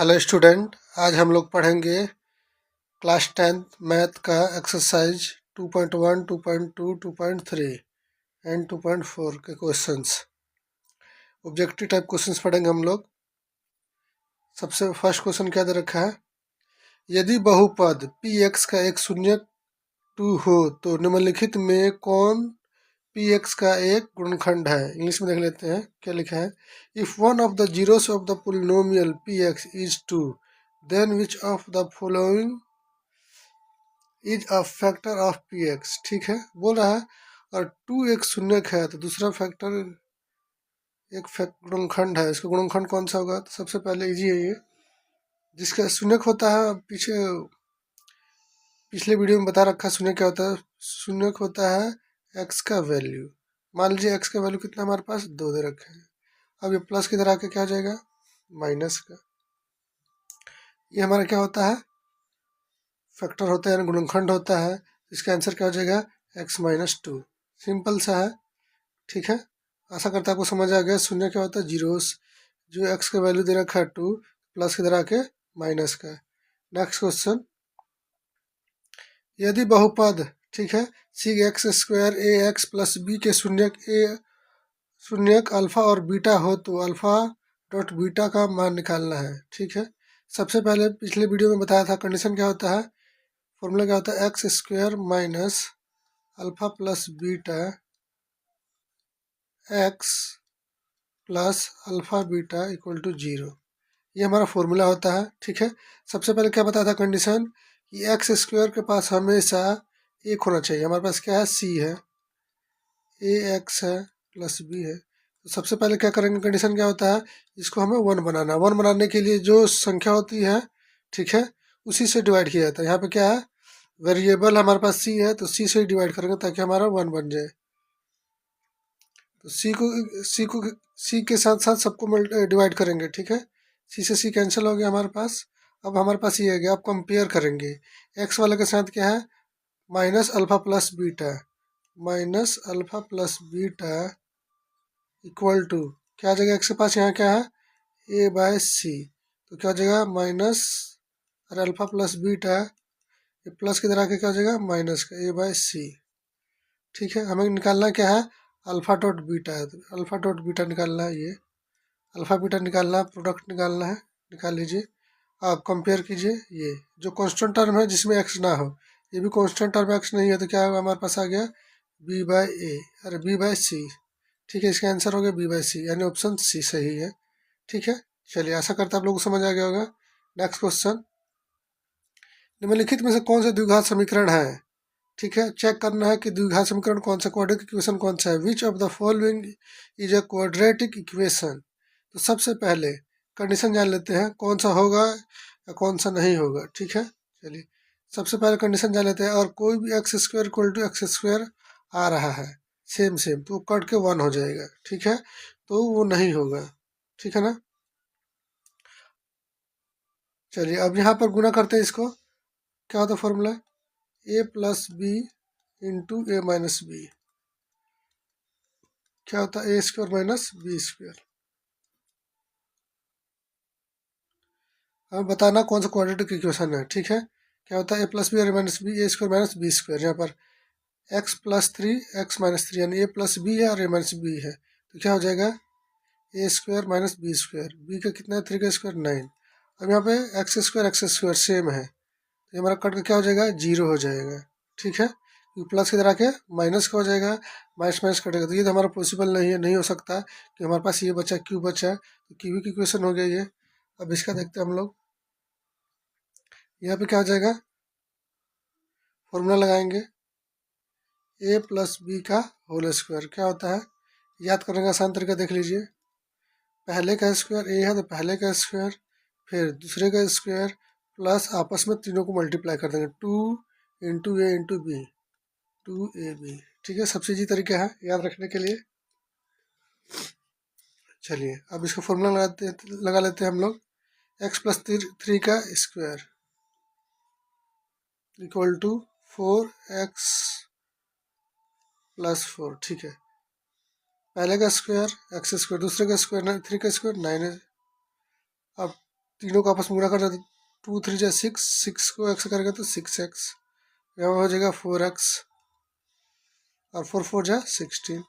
Hello student, आज हम लोग पढ़ेंगे क्लास 10th मैथ का एक्सरसाइज 2.1, 2.2, 2.3 एंड 2.4 के क्वेश्चंस। ऑब्जेक्टिव टाइप क्वेश्चंस पढ़ेंगे हम लोग। सबसे फर्स्ट क्वेश्चन क्या दे रखा है, यदि बहुपद पी एक्स का एक शून्य 2 हो तो निम्नलिखित में कौन पी एक्स का एक गुणनखंड है। इंग्लिश में देख लेते हैं क्या लिखा है। If one of the zeros of the polynomial p x is 2 then which of the following is a factor of p x. ठीक है, बोल रहा है और 2 एक शून्यक है तो दूसरा फैक्टर एक गुणनखंड है। इसका गुणनखंड कौन सा होगा? तो सबसे पहले इजी है ये, जिसका शून्यक होता है पिछले वीडियो में बता रखा है। शून्यक क्या होता है? शून्यक होता है एक्स का वैल्यू। मान लीजिए एक्स का वैल्यू कितना हमारे पास 2 दे रखे हैं। अब ये प्लस की तरह आके क्या हो जाएगा? माइनस का। ये हमारा क्या होता है? फैक्टर होता है यानी गुणनखंड होता है। इसका आंसर क्या हो जाएगा? x-2। सिंपल सा है, ठीक है। आशा करता है आपको समझ आ गया। शून्य क्या होता है? जीरोस। जो x का वैल्यू दे रखा है 2, प्लस की तरह आके माइनस का। नेक्स्ट क्वेश्चन, यदि बहुपद, ठीक है, सी एक्स स्क्वायर ए एक्स प्लस बी के शून्यक अल्फा और बीटा हो तो अल्फा डॉट बीटा का मान निकालना है। ठीक है, सबसे पहले पिछले वीडियो में बताया था कंडीशन क्या होता है, फॉर्मूला क्या होता है, x square minus alpha plus beta x plus alpha beta equal to 0। ये हमारा फॉर्मूला होता है। ठीक है, सबसे पहले क्या बताया था कंडीशन कि एक्स स्क्वायर के पास हमेशा एक होना चाहिए। हमारे पास क्या है? सी है, ए एक्स है प्लस बी है। तो सबसे पहले क्या करेंगे, कंडीशन क्या होता है, इसको हमें 1 बनाना है। 1 बनाने के लिए जो संख्या होती है, ठीक है, उसी से डिवाइड किया जाता है। यहाँ पे क्या है, वेरिएबल हमारे पास सी है तो सी से ही डिवाइड करेंगे ताकि हमारा 1 बन जाए। तो सी के साथ साथ सबको डिवाइड करेंगे। ठीक है, सी से सी कैंसिल हो गया हमारे पास। अब हमारे पास ये आ गया। अब कंपेयर करेंगे एक्स वाले के साथ क्या है, minus alpha plus beta, minus alpha plus beta equal to क्या आ जाएगा, एक्स के पास यहाँ क्या है, ए बाय सी। तो क्या हो जाएगा, माइनस और अल्फा प्लस बीटा, ये प्लस की तरह के क्या हो जाएगा, माइनस का ए बाय सी। ठीक है, हमें निकालना क्या है, अल्फा डॉट बीटा है। तो अल्फा डॉट बीटा निकालना है, ये अल्फा बीटा निकालना है, प्रोडक्ट निकालना है, निकाल लीजिए। आप कंपेयर कीजिए, ये जो कांस्टेंट टर्म है जिसमें एक्स ना हो, ये भी कांस्टेंट टर्म एक्स नहीं है तो क्या होगा, हमारे पास आ गया बी बाय ए, अरे बी बाय सी। ठीक है, इसका आंसर हो गया बी बाय सी, यानी ऑप्शन सी सही है। ठीक है, चलिए आशा करता है आप लोगों को समझ आ गया होगा। नेक्स्ट क्वेश्चन, निम्नलिखित में से कौन सा द्विघात समीकरण है? ठीक है, चेक करना है कि द्विघात समीकरण कौन सा, क्वाड्रेटिक इक्वेशन कौन सा है। विच of the following is a quadratic equation. तो सबसे पहले कंडीशन जान लेते हैं कौन सा होगा या कौन सा नहीं होगा। ठीक है, चलिए सबसे पहले कंडीशन जान लेते हैं। और कोई भी x square equal to x square आ रहा है सेम सेम, तो कट के 1 हो जाएगा। ठीक है, तो वो नहीं होगा। ठीक है ना, चलिए अब यहाँ पर गुना करते हैं इसको। क्या होता है फॉर्मूला, ए प्लस बी इंटू ए माइनस बी। क्या होता है, ए स्क्वायर माइनस बी स्क्वायर। हमें बताना कौन सा क्वाड्रेटिक इक्वेशन है। ठीक है, क्या होता है, ए प्लस बी और ए माइनस बी, ए स्क्वायर माइनस बी स्क्वायर। यहाँ पर एक्स प्लस 3 एक्स माइनस 3 यानी ए प्लस बी है और ए माइनस बी है, तो क्या हो जाएगा, a square minus b square. B का कितना है, 3 का स्क्वायर 9। अब यहाँ पे एक्स स्क्वायर सेम है तो हमारा कट का क्या हो जाएगा, 0 हो जाएगा। ठीक है, प्लस की तरह के माइनस का हो जाएगा, माइनस माइनस कटेगा। तो ये तो हमारा पॉसिबल नहीं है, नहीं हो सकता कि हमारे पास ये बचा, क्यू बचा। तो क्यू की इक्वेशन हो गया ये। अब इसका देखते हैं हम लोग, यहाँ पे क्या हो जाएगा, फॉर्मूला लगाएंगे ए प्लस बी का होल स्क्वायर। क्या होता है, याद करने का आसान तरीका देख लीजिए। पहले का स्क्वायर ए है तो पहले का स्क्वायर, फिर दूसरे का स्क्वायर, प्लस आपस में तीनों को मल्टीप्लाई कर देंगे, 2 इंटू ए इंटू बी, 2ab। ठीक है, सबसे इजी तरीका है याद रखने के लिए। चलिए अब इसको फॉर्मूला लगा लेते हैं हम लोग। एक्स प्लस 3 का square equal to 4x plus 4। ठीक है, पहले का स्क्वायर एक्स स्क्वायर, दूसरे का स्क्वायर 3 का स्क्वायर 9 है। अब तीनों को आपस में गुणा कर देते, 2 3 जा 6, 6 को x करेंगे तो 6x, यहाँ हो जाएगा 4x, और 4 4 जा 16,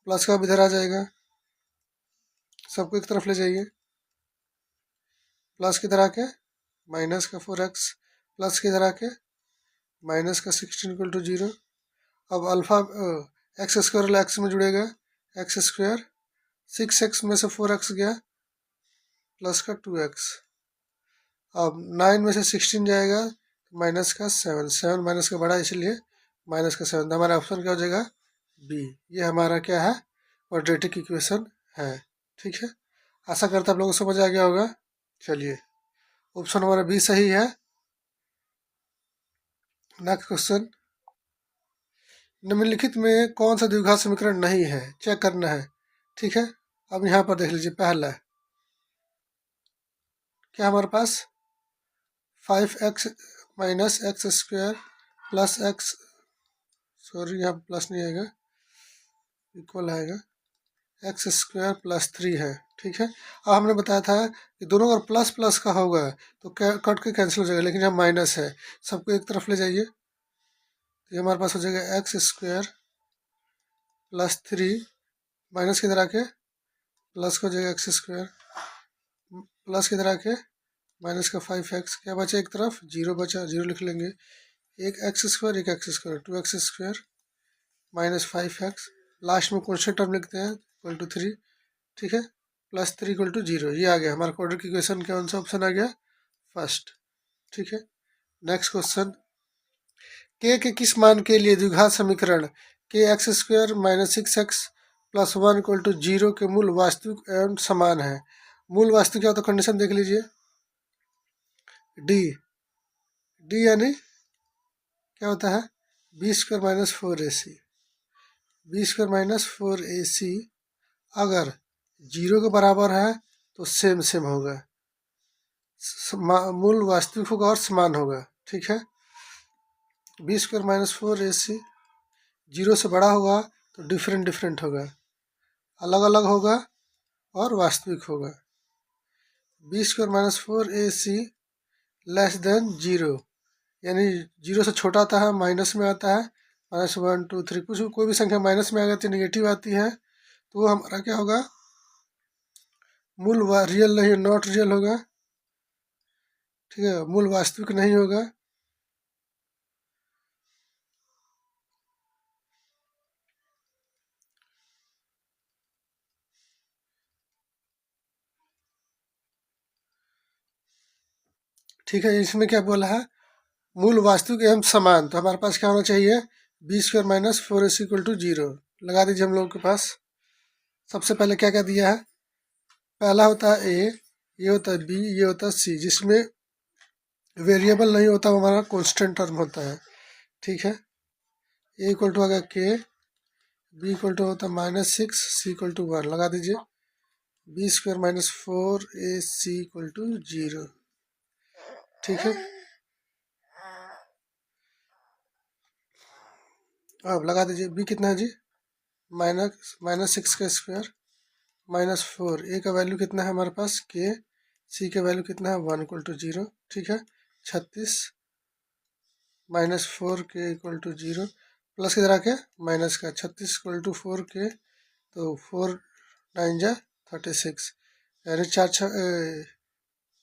प्लस का इधर आ जाएगा, सबको एक तरफ ले जाइए, प्लस की तरह आके माइनस का 4x, प्लस की तरह आके माइनस का 16 इक्वल टू 0। अब अल्फा एक्स स्क्वायर एक्स में जुड़ेगा, एक्स स्क्वायर 6x में से 4x गया, प्लस का 2x, अब 9 में से 16 जाएगा, माइनस का 7, 7 माइनस का बड़ा इसलिए माइनस का 7, हमारा ऑप्शन क्या हो जाएगा बी। ये हमारा क्या है क्वाड्रेटिक इक्वेशन है। ठीक है, आशा करता आप लोगों को समझ आ गया होगा। चलिए ऑप्शन हमारा बी सही है। नेक्स्ट क्वेश्चन, निम्नलिखित में कौन सा द्विघात समीकरण नहीं है, चेक करना है। ठीक है, अब यहाँ पर देख लीजिए, पहला क्या हमारे पास 5x minus x square plus x, sorry यहाँ प्लस नहीं आएगा, इक्वल आएगा, एक्स स्क्वायर प्लस 3 है। ठीक है, अब हमने बताया था कि दोनों अगर प्लस प्लस का होगा तो कट के कैंसिल हो जाएगा, लेकिन यहाँ माइनस है, सबको एक तरफ ले जाइए, तो ये हमारे पास हो जाएगा एक्स स्क्वायर प्लस 3, माइनस की तरह के प्लस हो जाएगा एक्स स्क्वायर, प्लस की तरह के माइनस का 5x, क्या बचा एक तरफ, जीरो बचा, जीरो लिख लेंगे, एक एक्स स्क्वायर एक x square, 2x square minus 5x, last में कॉन्स्टेंट टर्म लिखते हैं इक्वल टू 3। ठीक है, प्लस 3 इक्वल टू 0, ये आ गया हमारा क्वाड्रेटिक इक्वेशन, कौन सा ऑप्शन आ गया, फर्स्ट। ठीक है, नेक्स्ट क्वेश्चन, के किस मान के लिए द्विघात समीकरण के x square minus 6x plus 1 equal to 0 के मूल वास्तविक एवं समान है। मूल वास्तविक क्या होता है, कंडीशन देख लीजिए, डी, डी यानी क्या होता है, b square minus 4ac, b square minus 4ac अगर 0 के बराबर है तो सेम सेम होगा, मूल वास्तविक होगा और समान होगा। ठीक है, बी स्क्वायर माइनस 4ac 0 से बड़ा होगा तो डिफरेंट डिफरेंट होगा, अलग अलग होगा और वास्तविक होगा। B square minus 4ac less than 0 यानी 0 से छोटा आता है, माइनस में आता है, माइनस 1 2 3, कुछ कोई भी संख्या माइनस में आ जाती है, निगेटिव आती है, तो वो हमारा क्या होगा, मूल रियल नहीं, नॉट रियल होगा। ठीक है, मूल वास्तविक नहीं होगा। ठीक है, इसमें क्या बोला है, मूल वास्तविक एवं समान, तो हमारे पास क्या होना चाहिए, b square minus 4ac equal to 0 लगा दीजिए हम लोगों के पास। सबसे पहले क्या क्या दिया है, पहला होता है ए, ये होता है बी, ये होता है सी, जिसमें वेरिएबल नहीं होता, वो हमारा कांस्टेंट टर्म होता है। ठीक है, ए इक्वल टू आ गया के, बी इक्वल टू होता है -6, सी इक्वल टू 1 लगा दीजिए, b square minus 4ac equal to 0। ठीक है, अब लगा दीजिए, बी कितना है जी, माइनस 6 का स्क्वायर -4, ए का वैल्यू कितना है हमारे पास के, सी का वैल्यू कितना है 1 इक्वल टू 0। ठीक है, 36 -4 के इक्वल टू 0, प्लस की तरह के माइनस का 36 इक्वल टू 4 के, तो 4 9 जा 36, यानी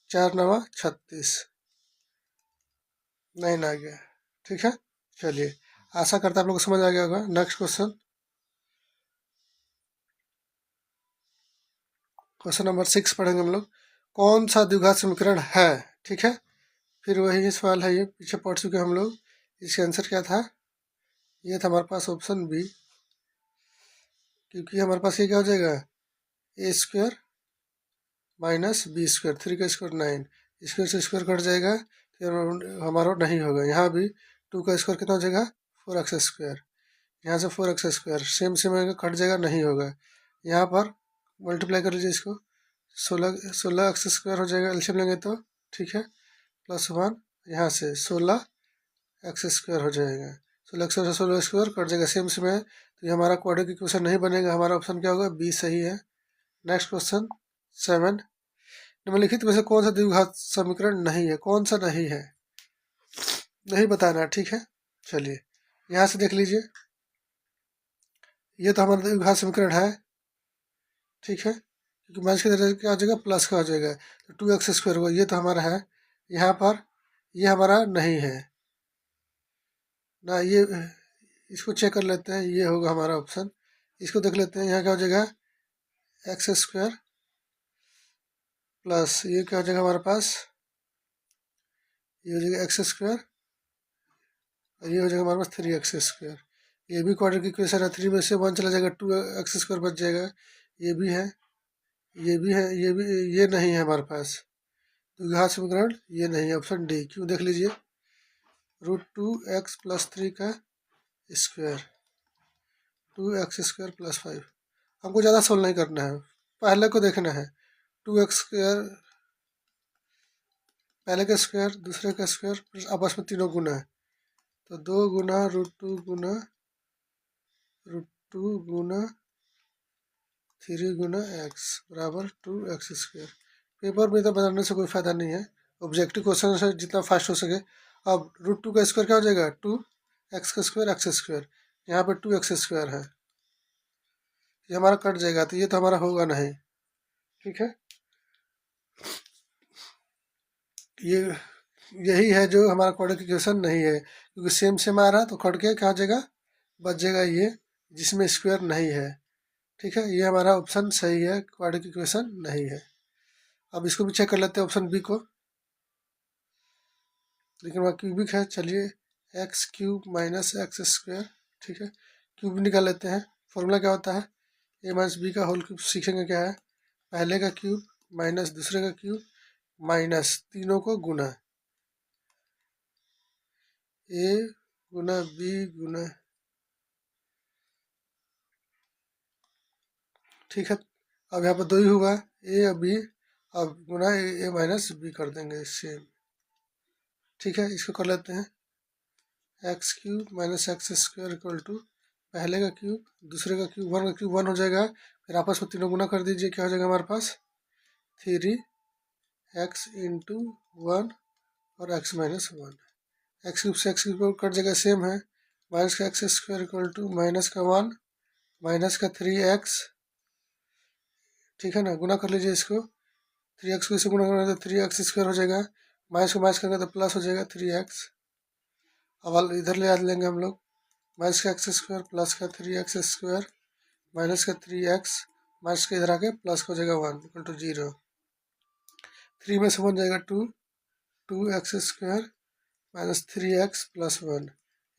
4 9 36, 9 आ गया। ठीक है, चलिए आशा करता आप लोग को समझ आ गया होगा। नेक्स्ट क्वेश्चन, क्वेश्चन नंबर 6 पढ़ेंगे हम लोग, कौन सा द्विघात समीकरण है। ठीक है, फिर वही सवाल है, ये पीछे पढ़ चुके हम लोग, इसका आंसर क्या था, ये था हमारे पास ऑप्शन बी, क्योंकि हमारे पास ये क्या हो जाएगा, a square minus b square, 3 का स्क्वायर 9, स्क्वायर से स्क्वायर कट जाएगा, फिर हमारा नहीं होगा। यहाँ भी 2 का स्क्वायर कितना हो जाएगा, 4x स्क्वायर, यहाँ से 4x square same same cut जाएगा, नहीं होगा। यहाँ पर मल्टीप्लाई कर लीजिए इसको, 16x स्क्वायर हो जाएगा, एलसीएम लेंगे तो। ठीक है, +1, यहाँ से 16x स्क्वायर हो जाएगा, 16x से 16 स्क्वायर कट जाएगा, सेम सेम है, तो ये हमारा क्वाड्रेटिक इक्वेशन नहीं बनेगा, हमारा ऑप्शन क्या होगा, बी सही है। नेक्स्ट क्वेश्चन 7, निम्नलिखित में से कौन सा द्विघात समीकरण नहीं है? कौन सा नहीं है, नहीं बताना, ठीक है। चलिए यहाँ से देख लीजिए, ये तो हमारा द्विघात समीकरण है, ठीक है, क्योंकि माइनस की तरह क्या हो जाएगा, प्लस का हो जाएगा, तो 2x² होगा, ये तो हमारा है। यहाँ पर ये हमारा नहीं है ना, ये इसको चेक कर लेते हैं, ये होगा हमारा ऑप्शन। इसको देख लेते हैं, यहाँ क्या हो जाएगा, x² प्लस ये क्या हो जाएगा हमारे पास, ये हो जाएगा x², और ये हो जाएगा हमारे पास 3x²। ये भी क्वाड्रेटिक इक्वेशन है, 3 में से 1 चला जाएगा, 2x² बच जाएगा। ये भी है, ये भी है, ये भी, ये नहीं है हमारे पास द्विघात समीकरण, ये नहीं है, ऑप्शन डी। क्यों, देख लीजिए, √2x + 3 का स्क्वायर, 2x² + 5। हमको ज़्यादा सोल्व नहीं करना है, पहले को देखना है। 2x², पहले का स्क्वायर, दूसरे का स्क्वायर, फिर आपस में तीनों गुना है, तो 2 गुना √2 गुना √2 गुना 3 गुना x बराबर 2x²। पेपर में तो बनाने से कोई फ़ायदा नहीं है, ऑब्जेक्टिव क्वेश्चन से जितना फास्ट हो सके। अब √2 का स्क्वायर क्या हो जाएगा, 2x² x², यहाँ पे 2x² है, ये हमारा कट जाएगा, तो ये तो हमारा होगा नहीं, ठीक है। ये यही है जो हमारा क्वाड्रेटिक इक्वेशन नहीं है, क्योंकि सेम सेम आ रहा है, तो कट के क्या हो जाएगा, बच जाएगा ये, जिसमें स्क्वायर नहीं है, ठीक है। ये हमारा ऑप्शन सही है, क्वाड्रेटिक इक्वेशन नहीं है। अब इसको भी चेक कर लेते हैं, ऑप्शन बी को, लेकिन वहाँ क्यूबिक है। चलिए, x³ - x², ठीक है, क्यूब निकाल लेते हैं। फॉर्मूला क्या होता है, a - b का होल क्यूब। सीखेंगे क्या है, पहले का क्यूब माइनस दूसरे का क्यूब माइनस तीनों को गुना, a गुना b गुना, ठीक है। अब यहाँ पर 2 ही हुआ, a और b, अब गुना a - b कर देंगे सेम, ठीक है। इसको कर लेते हैं, x³ - x² = पहले का क्यूब दूसरे का क्यूब, 1 का क्यूब 1 हो जाएगा, फिर आपस में तीनों गुना कर दीजिए, क्या हो जाएगा हमारे पास, 3x × 1 और x - 1। x³ से x³ कट जाएगा, सेम है, माइनस का x² = माइनस का 1 माइनस का 3x, ठीक है ना। गुना कर लीजिए इसको, 3x को इससे गुना करेंगे तो 3x² हो जाएगा, माइनस को माइनस करेंगे तो प्लस हो जाएगा 3x। अब इधर ले आ लेंगे हम लोग, माइनस का x² प्लस का 3x² माइनस का 3x, माइनस के इधर आके प्लस हो जाएगा 1 = 0। 3 में से 1 जाएगा 2, 2x² - 3x + 1।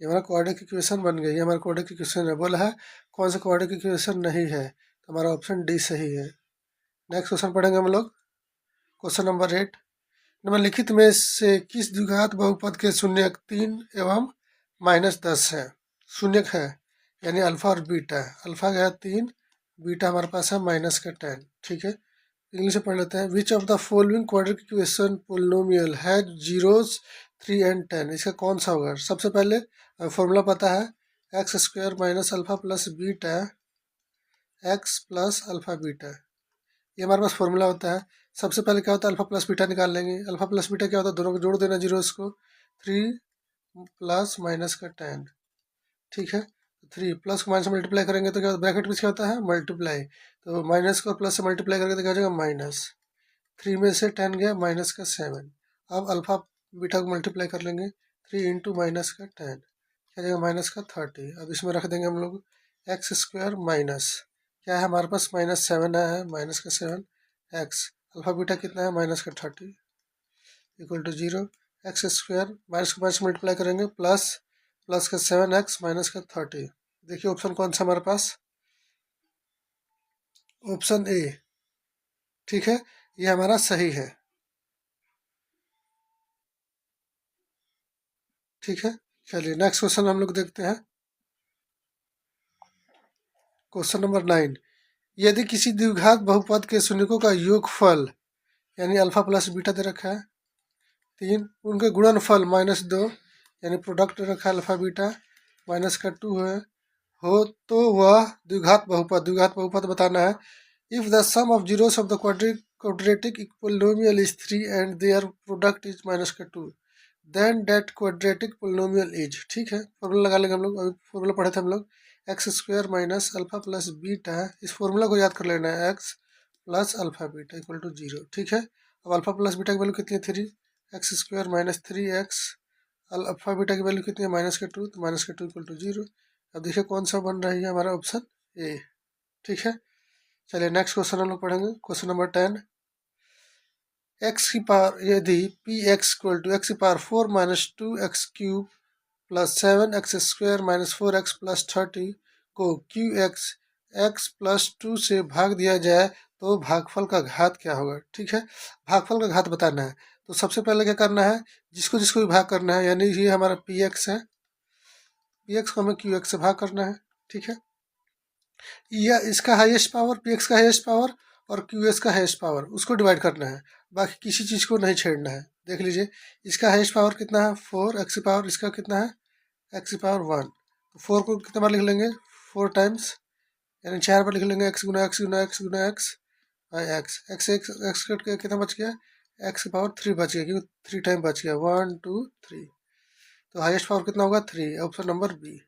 ये हमारा क्वाड्रेटिक इक्वेशन बन गया, ये हमारा क्वाड्रेटिक इक्वेशन है। बोला है कौन सा क्वाड्रेटिक इक्वेशन नहीं है, तो हमारा ऑप्शन डी सही है। नेक्स्ट क्वेश्चन पढ़ेंगे हम लोग, क्वेश्चन नंबर 8। निम्नलिखित में से किस द्विघात बहुपद के शून्यक 3 एवं -10 है? शून्यक है यानी अल्फा और बीटा, अल्फा गया 3, बीटा हमारे पास है -10, ठीक है। इंग्लिश में पढ़ लेते हैं, विच of the following quadratic equation polynomial has zeros 3 and 10। इसका कौन सा होगा? सबसे पहले फॉर्मूला पता है, x² - alpha plus beta x plus alpha beta, ये हमारे पास फॉर्मूला होता है। सबसे पहले क्या होता है, अल्फा प्लस बीटा निकाल लेंगे। अल्फा प्लस बीटा क्या होता है, दोनों को जोड़ देना जीरोस को, 3 प्लस माइनस का 10, ठीक है। 3 प्लस को माइनस से मल्टीप्लाई करेंगे तो क्या ब्रैकेट में क्या होता है, मल्टीप्लाई, तो माइनस को प्लस से मल्टीप्लाई करेंगे तो क्या हो जाएगा माइनस, 3 में से 10 गया माइनस का 7। अब अल्फा बीटा को मल्टीप्लाई कर लेंगे, 3 × माइनस का 10 क्या जाएगा माइनस का 30। अब इसमें रख देंगे हम लोग x² माइनस क्या है हमारे पास, -7 है, माइनस का 7 x, अल्फा बीटा कितना है माइनस का 30 = 0। x² माइनस को माइनस मल्टीप्लाई करेंगे, प्लस का 7x माइनस का 30। देखिए ऑप्शन कौन सा हमारे पास, ऑप्शन ए, ठीक है, ये हमारा सही है, ठीक है। चलिए नेक्स्ट क्वेश्चन हम लोग देखते हैं, क्वेश्चन नंबर 9। यदि किसी द्विघात बहुपद के शून्यकों का योगफल यानी अल्फा प्लस बीटा दे रखा है 3, उनके गुणनफल -2 यानी प्रोडक्ट रखा है अल्फा बीटा माइनस का 2 है, हो तो वह द्विघात बहुपद बताना है। If the sum of zeros of the quadratic quadratic polynomial is 3 and their product is minus का 2, then that quadratic polynomial is, ठीक है, फॉर्मूला लगा लेंगे हम लोग, अभी फॉर्मूला पढ़े थे हम लोग, x square minus alpha plus beta, इस फॉर्मूला को याद कर लेना है, x plus alpha beta equal to 0, ठीक है। अब अल्फा प्लस बीटा की वैल्यू कितनी है 3, x square minus 3x, alpha beta की वैल्यू कितनी है माइनस का 2, तो माइनस का 2 इक्वल टू 0। अब देखिए कौन सा बन रही है हमारा ऑप्शन ए, ठीक है। चलिए नेक्स्ट क्वेश्चन हम लोग पढ़ेंगे, क्वेश्चन नंबर 10, एक्स की पावर यदि p x equal to x की power 4 minus 2x cube plus 7x square minus 4x plus 30 को क्यू एक्स एक्स प्लस 2 से भाग दिया जाए तो भागफल का घात क्या होगा, ठीक है। भागफल का घात बताना है, तो सबसे पहले क्या करना है, जिसको जिसको भी भाग करना है, यानी ये हमारा पी एक्स है, पी एक्स को हमें क्यू एक्स से भाग करना है, ठीक है। या इसका हाईएस्ट पावर, पी एक्स का हाईएस्ट पावर और क्यू एस का हाईएस्ट पावर, उसको डिवाइड करना है, बाकी किसी चीज़ को नहीं छेड़ना है। देख लीजिए इसका हाईएस्ट पावर कितना है 4, एक्स की पावर इसका कितना है एक्स की पावर 1, तो 4 को कितना बार लिख लेंगे 4 टाइम्स, यानी 4 बार लिख लेंगे, x Guna x Guna x Guna x by x, x x x cut के कितना बच गया, एक्स की पावर 3 बच गया, क्योंकि 3 टाइम बच गया, 1 2 3, तो हाईएस्ट पावर कितना होगा 3, ऑप्शन नंबर बी।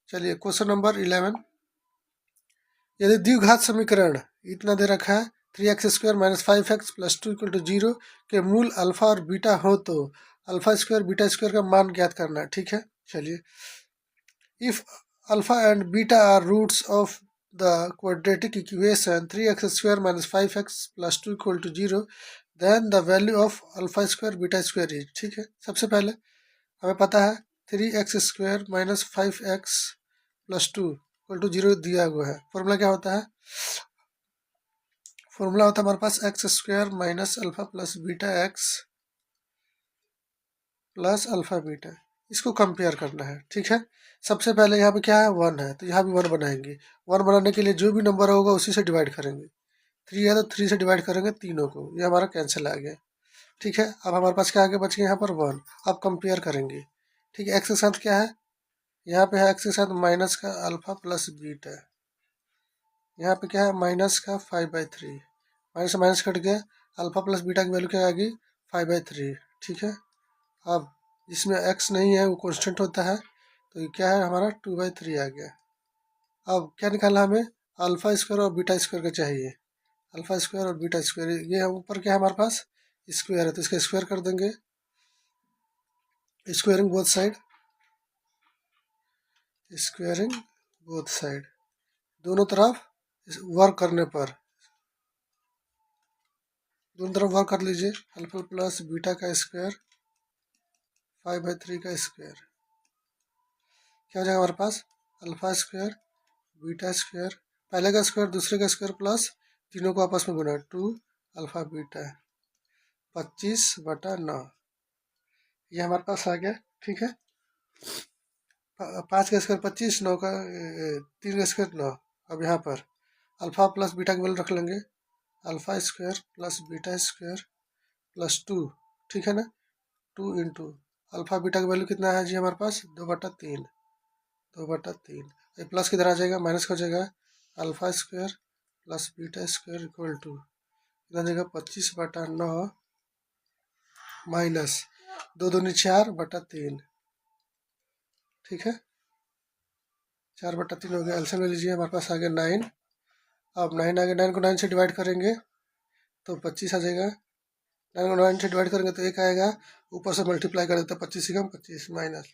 चलिए क्वेश्चन नंबर 11, यदि द्विघात समीकरण इतना दे रखा है 3x² minus 5x plus 2 equal to 0 के मूल अल्फा और बीटा हो तो अल्फा स्क्वायर बीटा स्क्वायर का मान ज्ञात करना है, ठीक है। चलिए, if alpha and beta are roots of the quadratic equation 3x² minus 5x plus 2 equal to 0 then the value of alpha square beta square is, ठीक है। सबसे पहले हमें पता है 3x² minus 5x plus 2 equal to 0 दिया हुआ है, फॉर्मूला क्या होता है, फॉर्मूला होता है हमारे पास x square minus alpha plus beta x plus alpha beta, इसको कंपेयर करना है, ठीक है। सबसे पहले यहाँ पे क्या है 1 है, तो यहाँ भी 1 बनाएंगे, 1 बनाने के लिए जो भी नंबर होगा उसी से डिवाइड करेंगे, 3 है तो 3 से डिवाइड करेंगे तीनों को, ये हमारा कैंसिल आ गया, ठीक है। अब हमारे पास क्या आगे बच गया यहाँ पर 1, अब कंपेयर करेंगे, ठीक है। एक्स के साथ क्या है, यहाँ पे है एक्स के साथ माइनस का अल्फा प्लस बीटा, यहाँ पे क्या है माइनस का 5/3, माइनस से माइनस कट गया, अल्फा प्लस बीटा की वैल्यू क्या आ गई 5/3, ठीक है। अब इसमें एक्स नहीं है वो कांस्टेंट होता है, तो ये क्या है हमारा 2/3 आ गया। अब क्या निकालना हमें, अल्फा स्क्वायर और बीटा स्क्वायर का चाहिए, अल्फा स्क्वायर और बीटा स्क्वायर, ये ऊपर क्या है हमारे पास स्क्वायर है, तो इसका स्क्वायर कर देंगे, squaring both side, squaring both side, दोनों तरफ वर्क करने पर, दोनों तरफ वर्क कर लीजिए, अल्फा प्लस बीटा का स्क्वायर 5/3 का स्क्वायर, क्या हो जाएगा हमारे पास अल्फा स्क्वायर बीटा स्क्वायर, पहले का स्क्वायर दूसरे का स्क्वायर प्लस तीनों को आपस में गुना 2 अल्फा बीटा 25/9, ये हमारे पास आ गया, ठीक है। 5 का स्क्वायर 25, 9 का 3 का स्क्वायर 9, अब यहाँ पर अल्फा प्लस बीटा की वैल्यू रख लेंगे, alpha square plus beta square plus 2, ठीक है ना, 2 इंटू अल्फा बीटा की वैल्यू कितना है जी हमारे पास 2/3, 2/3, ये प्लस किधर आ जाएगा माइनस हो जाएगा, alpha square plus beta square equal to कितना देगा 25/9 माइनस 2 दूनी 4/3, ठीक है, 4/3 हो गया, एल्सियम ले लीजिए, हमारे पास आ गया 9, अब 9 आ गया, 9 को 9 से डिवाइड करेंगे तो 25 आ जाएगा, 9 को 9 से डिवाइड करेंगे तो 1 आएगा, ऊपर से मल्टीप्लाई कर देते हैं 25 से कम 25 माइनस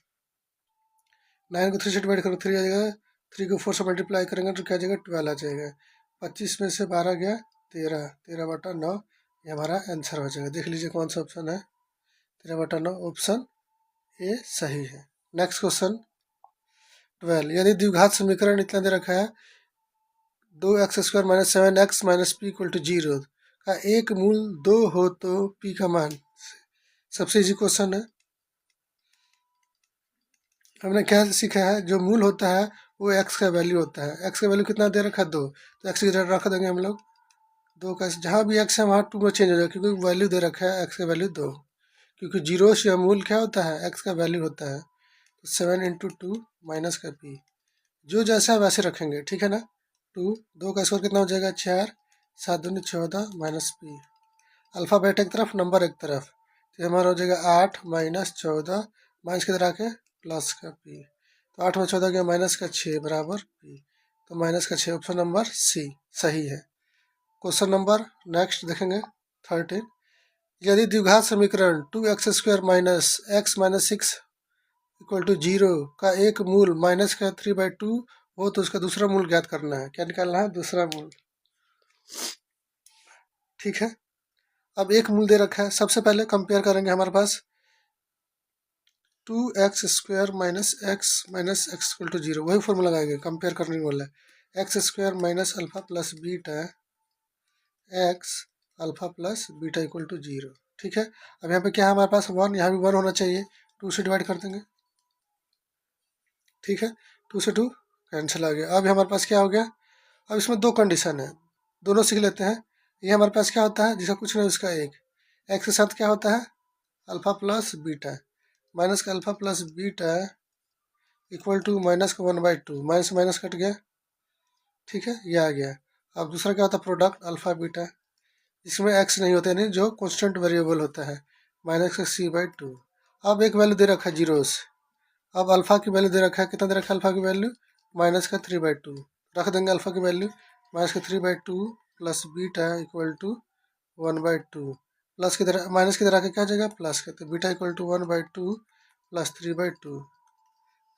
9 को 3 से डिवाइड करेंगे 3 आ जाएगा, 3 को 4 से मल्टीप्लाई करेंगे तो क्या आ जाएगा 12 आ जाएगा, 25 में से 12 गया 13, 13/9, ये हमारा आंसर हो जाएगा। देख लीजिए कौन सा ऑप्शन है, 13/9 ऑप्शन ए सही है। नेक्स्ट क्वेश्चन 12, यदि द्विघात समीकरण इतना दे रखा है 2x² minus 7x minus p equal to 0 का एक मूल 2 हो तो पी का मान, सबसे इजी क्वेश्चन है। हमने क्या सीखा है, जो मूल होता है वो एक्स का वैल्यू होता है, एक्स का वैल्यू कितना दे रखा है 2, तो एक्स की जगह रख देंगे हम लोग 2 का, जहाँ भी एक्स है वहाँ 2 में चेंज हो जाएगा, क्योंकि वैल्यू दे रखा है एक्स का वैल्यू 2, क्योंकि जीरो से मूल क्या होता है एक्स का वैल्यू होता है, तो 7 × 2 माइनस का पी, जो जैसा है वैसे रखेंगे, ठीक है ना, 2, 2 का स्क्वायर कितना हो जाएगा 4, 7 दूनी 14 माइनस पी। अल्फ़ाबेट एक तरफ नंबर एक तरफ, तो हमारा हो जाएगा 8 माइनस 14 माइनस किधर आके प्लस का पी। तो 8 में 14 गया माइनस का 6 बराबर पी। तो माइनस का 6 ऑप्शन नंबर सी सही है। क्वेश्चन नंबर नेक्स्ट देखेंगे 13। यदि द्विघात समीकरण 2x² minus x minus 6 equal to 0 का एक मूल माइनस का 3/2 हो तो उसका दूसरा मूल ज्ञात करना है। क्या निकालना है? दूसरा मूल। ठीक है, अब एक मूल दे रखा है। सबसे पहले कंपेयर करेंगे, हमारे पास 2x² minus x equal to 0, वही फॉर्मूला लगाएंगे, कंपेयर करने वाला है। x² minus alpha plus beta x alpha plus beta equal to 0। ठीक है, अब यहाँ पे क्या है हमारे पास 1, यहाँ भी 1 होना चाहिए। 2 से डिवाइड कर देंगे। ठीक है, 2 से 2 कैंसिल आ गया। अब हमारे पास क्या हो गया? अब इसमें दो कंडीशन है, दोनों सीख लेते हैं। ये हमारे पास क्या होता है? जिसका कुछ नहीं उसका एक। एक्स के साथ क्या होता है? अल्फा प्लस बीटा, माइनस का alpha plus beta equal to minus का 1/2, माइनस माइनस कट गया। ठीक है, ये आ गया। अब दूसरा क्या होता है? प्रोडक्ट अल्फा बीटा, इसमें एक्स नहीं होते, नहीं जो कॉन्स्टेंट वेरिएबल होता है, माइनस का c/2। अब एक वैल्यू दे रखा है जीरोस। अब अल्फा की वैल्यू दे रखा है, कितना दे रखा है अल्फा की वैल्यू? माइनस का 3/2 रख देंगे अल्फा की वैल्यू, माइनस का 3/2 plus beta equal to 1/2। Plus की तरह माइनस की तरह के क्या हो जाएगा? प्लस का, तो बीटा इक्वल टू 1/2 प्लस 3/2।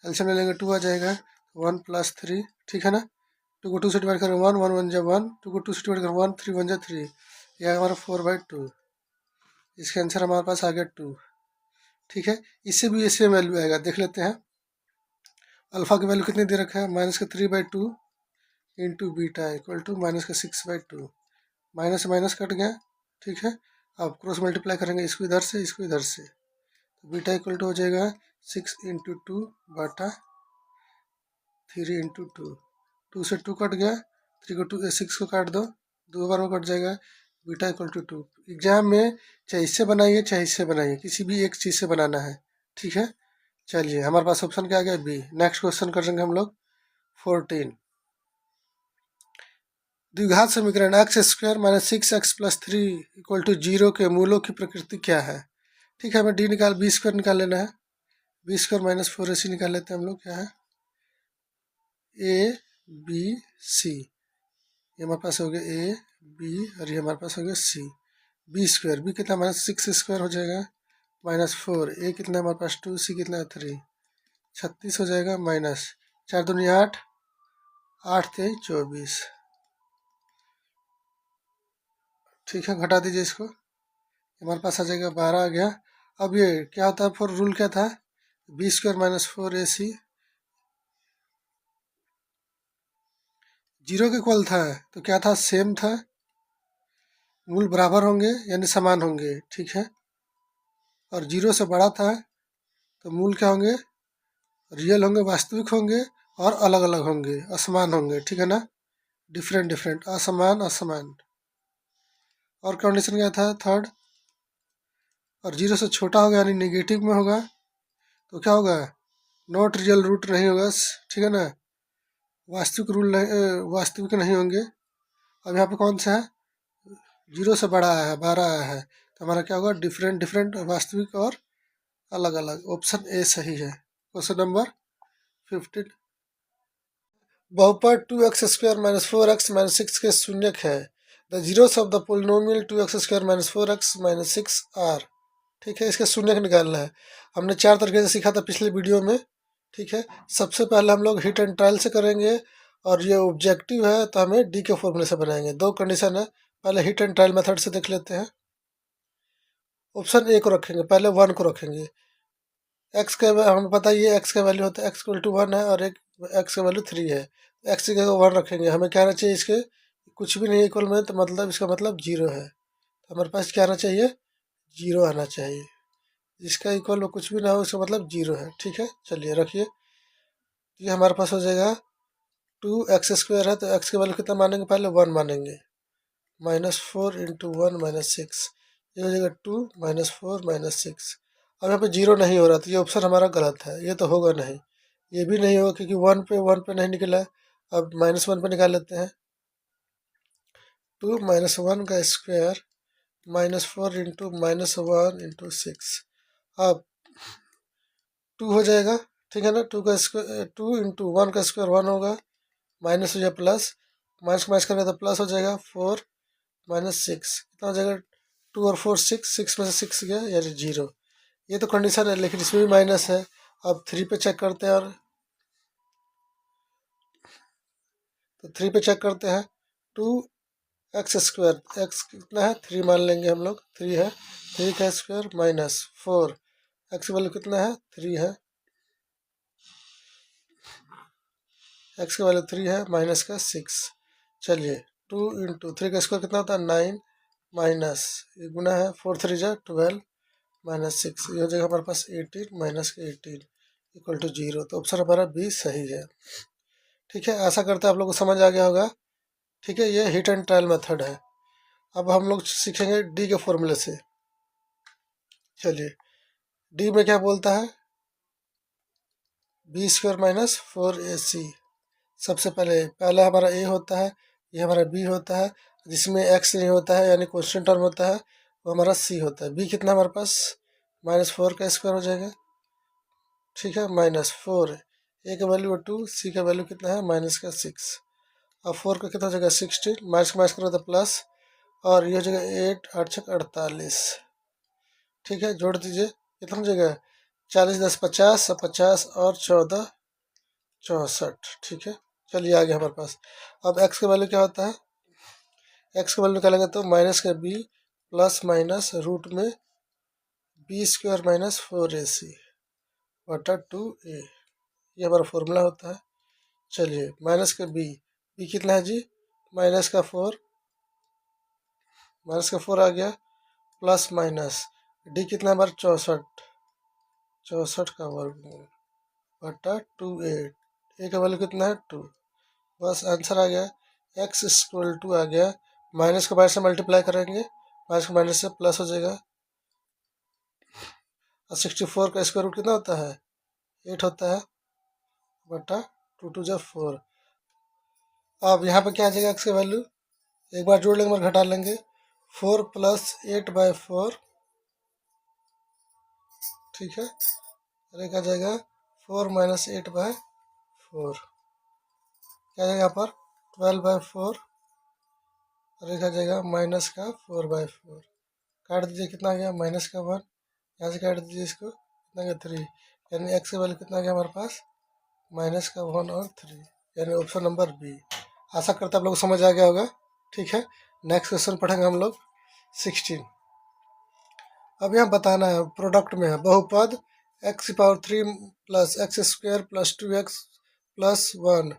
एल्शियम ले लेंगे, 2 आ जाएगा, 1 प्लस 3। ठीक है ना, 2 को 2 से डिवाइड करें 1, 1 1 जा 1, 2 को 2 से डिवाइड करें 1, 3 1 जा 3, यह हमारा 4/2। इसका आंसर हमारे पास आ गया 2। ठीक है, इससे भी सेम वैल्यू आएगा, देख लेते हैं। अल्फा की वैल्यू कितनी दे रखा है? माइनस का 3/2 into beta equal to minus का 6/2। माइनस माइनस कट गया। ठीक है, अब क्रॉस मल्टीप्लाई करेंगे, इसको इधर से इसको इधर से, तो बीटा इक्वल टू हो जाएगा 6 इंटू 2 बटा 3 इंटू 2। 2 से 2 कट गया, 3 को 2 6 को काट दो, 2 बार में कट जाएगा। Beta equal to 2। एग्जाम में चाहे इससे बनाइए चाहे इससे बनाइए, किसी भी एक चीज़ से बनाना है। ठीक है, चलिए हमारे पास ऑप्शन क्या आ गया? बी। नेक्स्ट क्वेश्चन करेंगे हम लोग 14। द्विघात समीकरण x² minus 6x plus 3 equal to 0 के मूलों की प्रकृति क्या है? ठीक है, हमें b² निकाल लेना है। b² माइनस 4ac निकाल लेते हैं हम लोग। क्या है? a b c, ये हमारे पास हो गया a b और ये हमारे पास हो गया c। b² b कितना? माइनस 6² हो जाएगा, माइनस 4, a कितना हमारे पास 2, c कितना 3, 36 हो जाएगा, माइनस 4 दूनी 8, 8 × 3 = 24। ठीक है, घटा दीजिए इसको, हमारे पास आ जाएगा 12 आ गया। अब ये क्या होता है? फॉर रूल क्या था? b² माइनस 4ac 0 के इक्वल था, तो क्या था? सेम था, मूल बराबर होंगे यानी समान होंगे। ठीक है, और 0 से बड़ा था तो मूल क्या होंगे? रियल होंगे, वास्तविक होंगे, और अलग अलग होंगे, असमान होंगे। ठीक है ना, डिफरेंट डिफरेंट, असमान असमान। और कंडीशन क्या था? थर्ड, और 0 से छोटा होगा यानी नेगेटिव में होगा, तो क्या होगा? नॉट रियल रूट नहीं होगा। ठीक है ना, वास्तविक रूल नहीं, वास्तविक नहीं होंगे। अब यहाँ पे कौन सा है? 0 से बड़ा आया है, 12 आया है, तो हमारा क्या होगा? डिफरेंट डिफरेंट, वास्तविक और अलग अलग। ऑप्शन ए सही है। Question number 15। बहुपद 2x² माइनस 4x माइनस 6 के शून्यक है। The zeros of the polynomial 2x² minus 4x minus 6 are. ठीक है, इसके शून्यक निकालना है। हमने 4 तरीके से सीखा था पिछले वीडियो में। ठीक है, सबसे पहले हम लोग हिट एंड ट्रायल से करेंगे, और ये ऑब्जेक्टिव है तो हमें डी के फॉर्मूले से बनाएंगे। दो कंडीशन है, पहले हिट एंड ट्रायल मेथड से देख लेते हैं। ऑप्शन ए को रखेंगे, पहले 1 को रखेंगे। एक्स का हमें पता ही है, एक्स का वैल्यू होता है x इक्वल टू 1 है, और एक एक्स का वैल्यू 3 है। एक्स की जगह 1 रखेंगे। हमें क्या आना चाहिए? इसके कुछ भी नहीं इक्वल में, तो मतलब इसका मतलब 0 है, तो हमारे पास क्या आना चाहिए? 0 आना चाहिए। जिसका इक्वल में कुछ भी ना हो, इसका मतलब 0 है। ठीक है, चलिए रखिए, ये हमारे पास हो जाएगा 2x² है, तो x की वैल्यू कितना मानेंगे? पहले 1 मानेंगे, माइनस 4 इंटू 1 माइनस 6, ये हो जाएगा 2 माइनस 4 माइनस 6। अब यहाँ पे 0 नहीं हो रहा, तो ये ऑप्शन हमारा गलत है, ये तो होगा नहीं। ये भी नहीं होगा क्योंकि 1 पे नहीं निकला, अब -1 पर निकाल लेते हैं। 2 - 1 का स्क्वायर -4 इंटू -1 इंटू 6। अब 2 हो जाएगा, ठीक है ना। 2 का स्क्वायर 2 इंटू 1 का स्क्वायर 1 होगा, माइनस हो जाए प्लस, माइनस को माइनस करेंगे तो प्लस हो जाएगा। 4 - 6 कितना हो जाएगा, 2 और 4 6, 6 में से 6 गया यानी 0। ये तो कंडीशन है, लेकिन इसमें भी माइनस है। अब 3 पे चेक करते हैं, और तो 3 पे चेक करते हैं। 2x² x कितना है, 3 मान लेंगे हम लोग, 3 है। 3 का स्क्वायर -4, x की वैल्यू कितना है, 3 है। x की वैल्यू 3 है, माइनस का 6। चलिए 2 इंटू 3 का स्क्वायर कितना होता है, 9, माइनस ये गुना है, 4 3 जा 12, -6, ये हो जाएगा हमारे पास 18, माइनस का 18 इक्वल टू 0। तो ऑप्शन हमारा बी सही है। ठीक है, आशा करते हैं आप लोग को समझ आ गया होगा। ठीक है, ये हिट एंड ट्रायल मेथड है। अब हम लोग सीखेंगे डी के फॉर्मूले से। चलिए, डी में क्या बोलता है, b² - 4ac। सबसे पहले हमारा ए होता है, ये हमारा बी होता है। जिसमें एक्स नहीं होता है यानी कॉन्स्टेंट टर्म होता है, वो हमारा सी होता है। बी कितना हमारे पास, -4 का स्क्वायर हो जाएगा। ठीक है, -4, ए का वैल्यू 2, सी का वैल्यू कितना है, माइनस का 6। अब 4 का कितना हो जाएगा, 16, माइनस का माइनस करो तो प्लस, और ये हो जाएगा 8 8 6 48। ठीक है, जोड़ दीजिए, कितना हो जाएगा, 40 10 50, 50 और 14 64। ठीक है, चलिए आ गया हमारे पास। अब एक्स का वैल्यू क्या होता है, एक्स का वैल्यू निकालेंगे तो माइनस का बी प्लस माइनस रूट में b² - 4ac बटा 2a, ये हमारा फॉर्मूला होता है। चलिए, माइनस का बी कितना है जी, -4, -4 आ गया, प्लस माइनस डी कितना हमारा 64, 64 का वर्गमूल बटा 2a, ए का वैल्यू कितना है 2। बस आंसर आ गया, x = आ गया, माइनस को माइनस से मल्टीप्लाई करेंगे, माइनस को माइनस से प्लस हो जाएगा। और 64 का स्क्वायर रूट कितना होता है, 8 होता है, बटा 2 2 जा 4। अब यहाँ पे क्या आ जाएगा, एक्स की वैल्यू एक बार जोड़ लेंगे, एक बार घटा लेंगे। 4 + 8/4, ठीक है, और एक आ जाएगा 4 - 8/4, क्या आ जाएगा यहाँ पर 12/4, और एक आ जाएगा माइनस का 4/4। काट दीजिए, कितना आ गया, -1, यहाँ से काट दीजिए इसको, कितना गया 3, यानी एक्स का वैल्यू कितना आ गया हमारे पास, -1 और 3, यानी ऑप्शन नंबर बी। आशा करते हैं आप लोग को समझ आ गया होगा। ठीक है, नेक्स्ट क्वेश्चन पढ़ेंगे हम लोग 16। अब यहाँ बताना है, प्रोडक्ट में है बहुपद x³ + x² + 2x + 1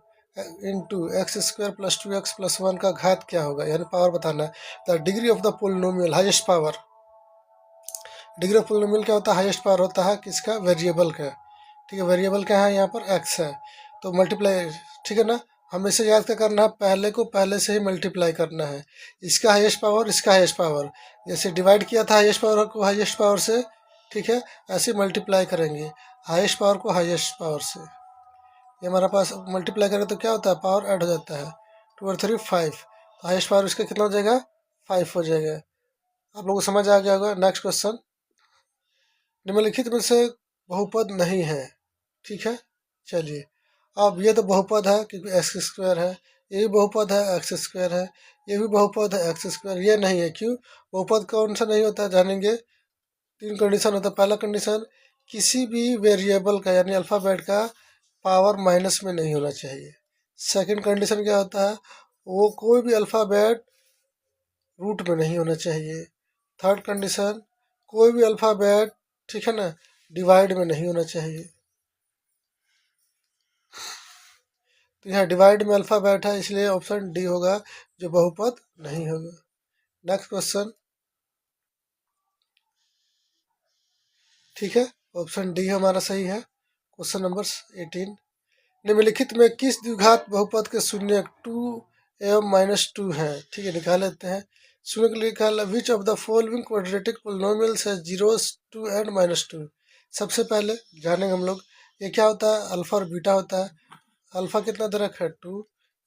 into x² + 2x + 1 का घात क्या होगा, यानी पावर बताना है। The degree of the polynomial highest power, degree of polynomial क्या होता है, हाईएस्ट पावर होता है किसका, वेरिएबल का। ठीक है, वेरिएबल क्या है यहाँ पर, x है, तो मल्टीप्लाई, ठीक है ना। हमेशा याद क्या करना है, पहले को पहले से ही मल्टीप्लाई करना है, इसका हाईएस्ट पावर इसका हाईएस्ट पावर, जैसे डिवाइड किया था हाईएस्ट पावर को हाईएस्ट पावर से, ठीक है, ऐसे मल्टीप्लाई करेंगे हाईएस्ट पावर को हाईएस्ट पावर से। ये हमारे पास मल्टीप्लाई करें तो क्या होता है, पावर ऐड हो जाता है, 2 और 3 5, तो हाईएस्ट पावर इसका कितना हो जाएगा, 5 हो जाएगा। आप लोगों को समझ आ गया होगा। नेक्स्ट क्वेश्चन, निम्नलिखित में से बहुपद नहीं है। ठीक है, चलिए, अब ये तो बहुपद है क्योंकि x² है, ये भी बहुपद है x², है ये भी बहुपद है x², ये नहीं है, क्यों, बहुपद कौन सा नहीं होता है जानेंगे। 3 कंडीशन होता है। पहला कंडीशन, किसी भी वेरिएबल का यानी अल्फ़ाबेट का पावर माइनस में नहीं होना चाहिए। सेकंड कंडीशन क्या होता है, वो कोई भी अल्फ़ाबेट रूट में नहीं होना चाहिए। थर्ड कंडीशन, कोई भी अल्फ़ाबेट, ठीक है ना, डिवाइड में नहीं होना चाहिए। तो यहाँ डिवाइड में अल्फ़ाबेट है, इसलिए ऑप्शन डी होगा जो बहुपद नहीं होगा। नेक्स्ट क्वेश्चन, ठीक है, ऑप्शन डी हमारा सही है। क्वेश्चन नंबर 18, निम्नलिखित में किस द्विघात बहुपद के शून्य 2 एवं -2 है। ठीक है, निकाल लेते हैं। शून्य के लिए निकाल, विच of the following quadratic polynomials है 0 2 एंड -2। सबसे पहले जानेंगे हम लोग, ये क्या होता है, अल्फा और बीटा होता है। अल्फा कितना दे रखा है 2,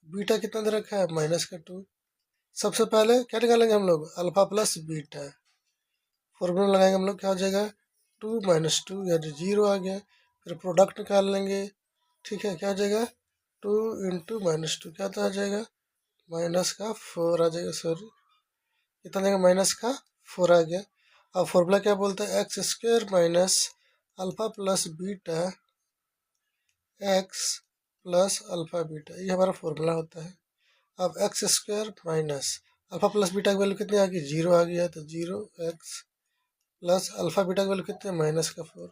बीटा कितना दे रखा है, -2। सबसे पहले क्या निकालेंगे हम लोग, अल्फा प्लस बीटा। फॉर्मूला लगाएंगे हम लोग, क्या हो जाएगा 2 - 2 यानी 0 आ गया। फिर प्रोडक्ट निकाल लेंगे, ठीक है, क्या हो जाएगा 2 × -2 क्या आ जाएगा, -4 आ जाएगा, सॉरी कितना देगा, -4 आ गया। अब फॉर्मूला क्या बोलता है, x² minus alpha plus beta x plus alpha beta, ये हमारा फॉर्मूला होता है। अब x² minus alpha plus beta की वैल्यू कितनी आ गई, 0 आ गया, तो 0x प्लस अल्फा बीटा की वैल्यू कितनी है, -4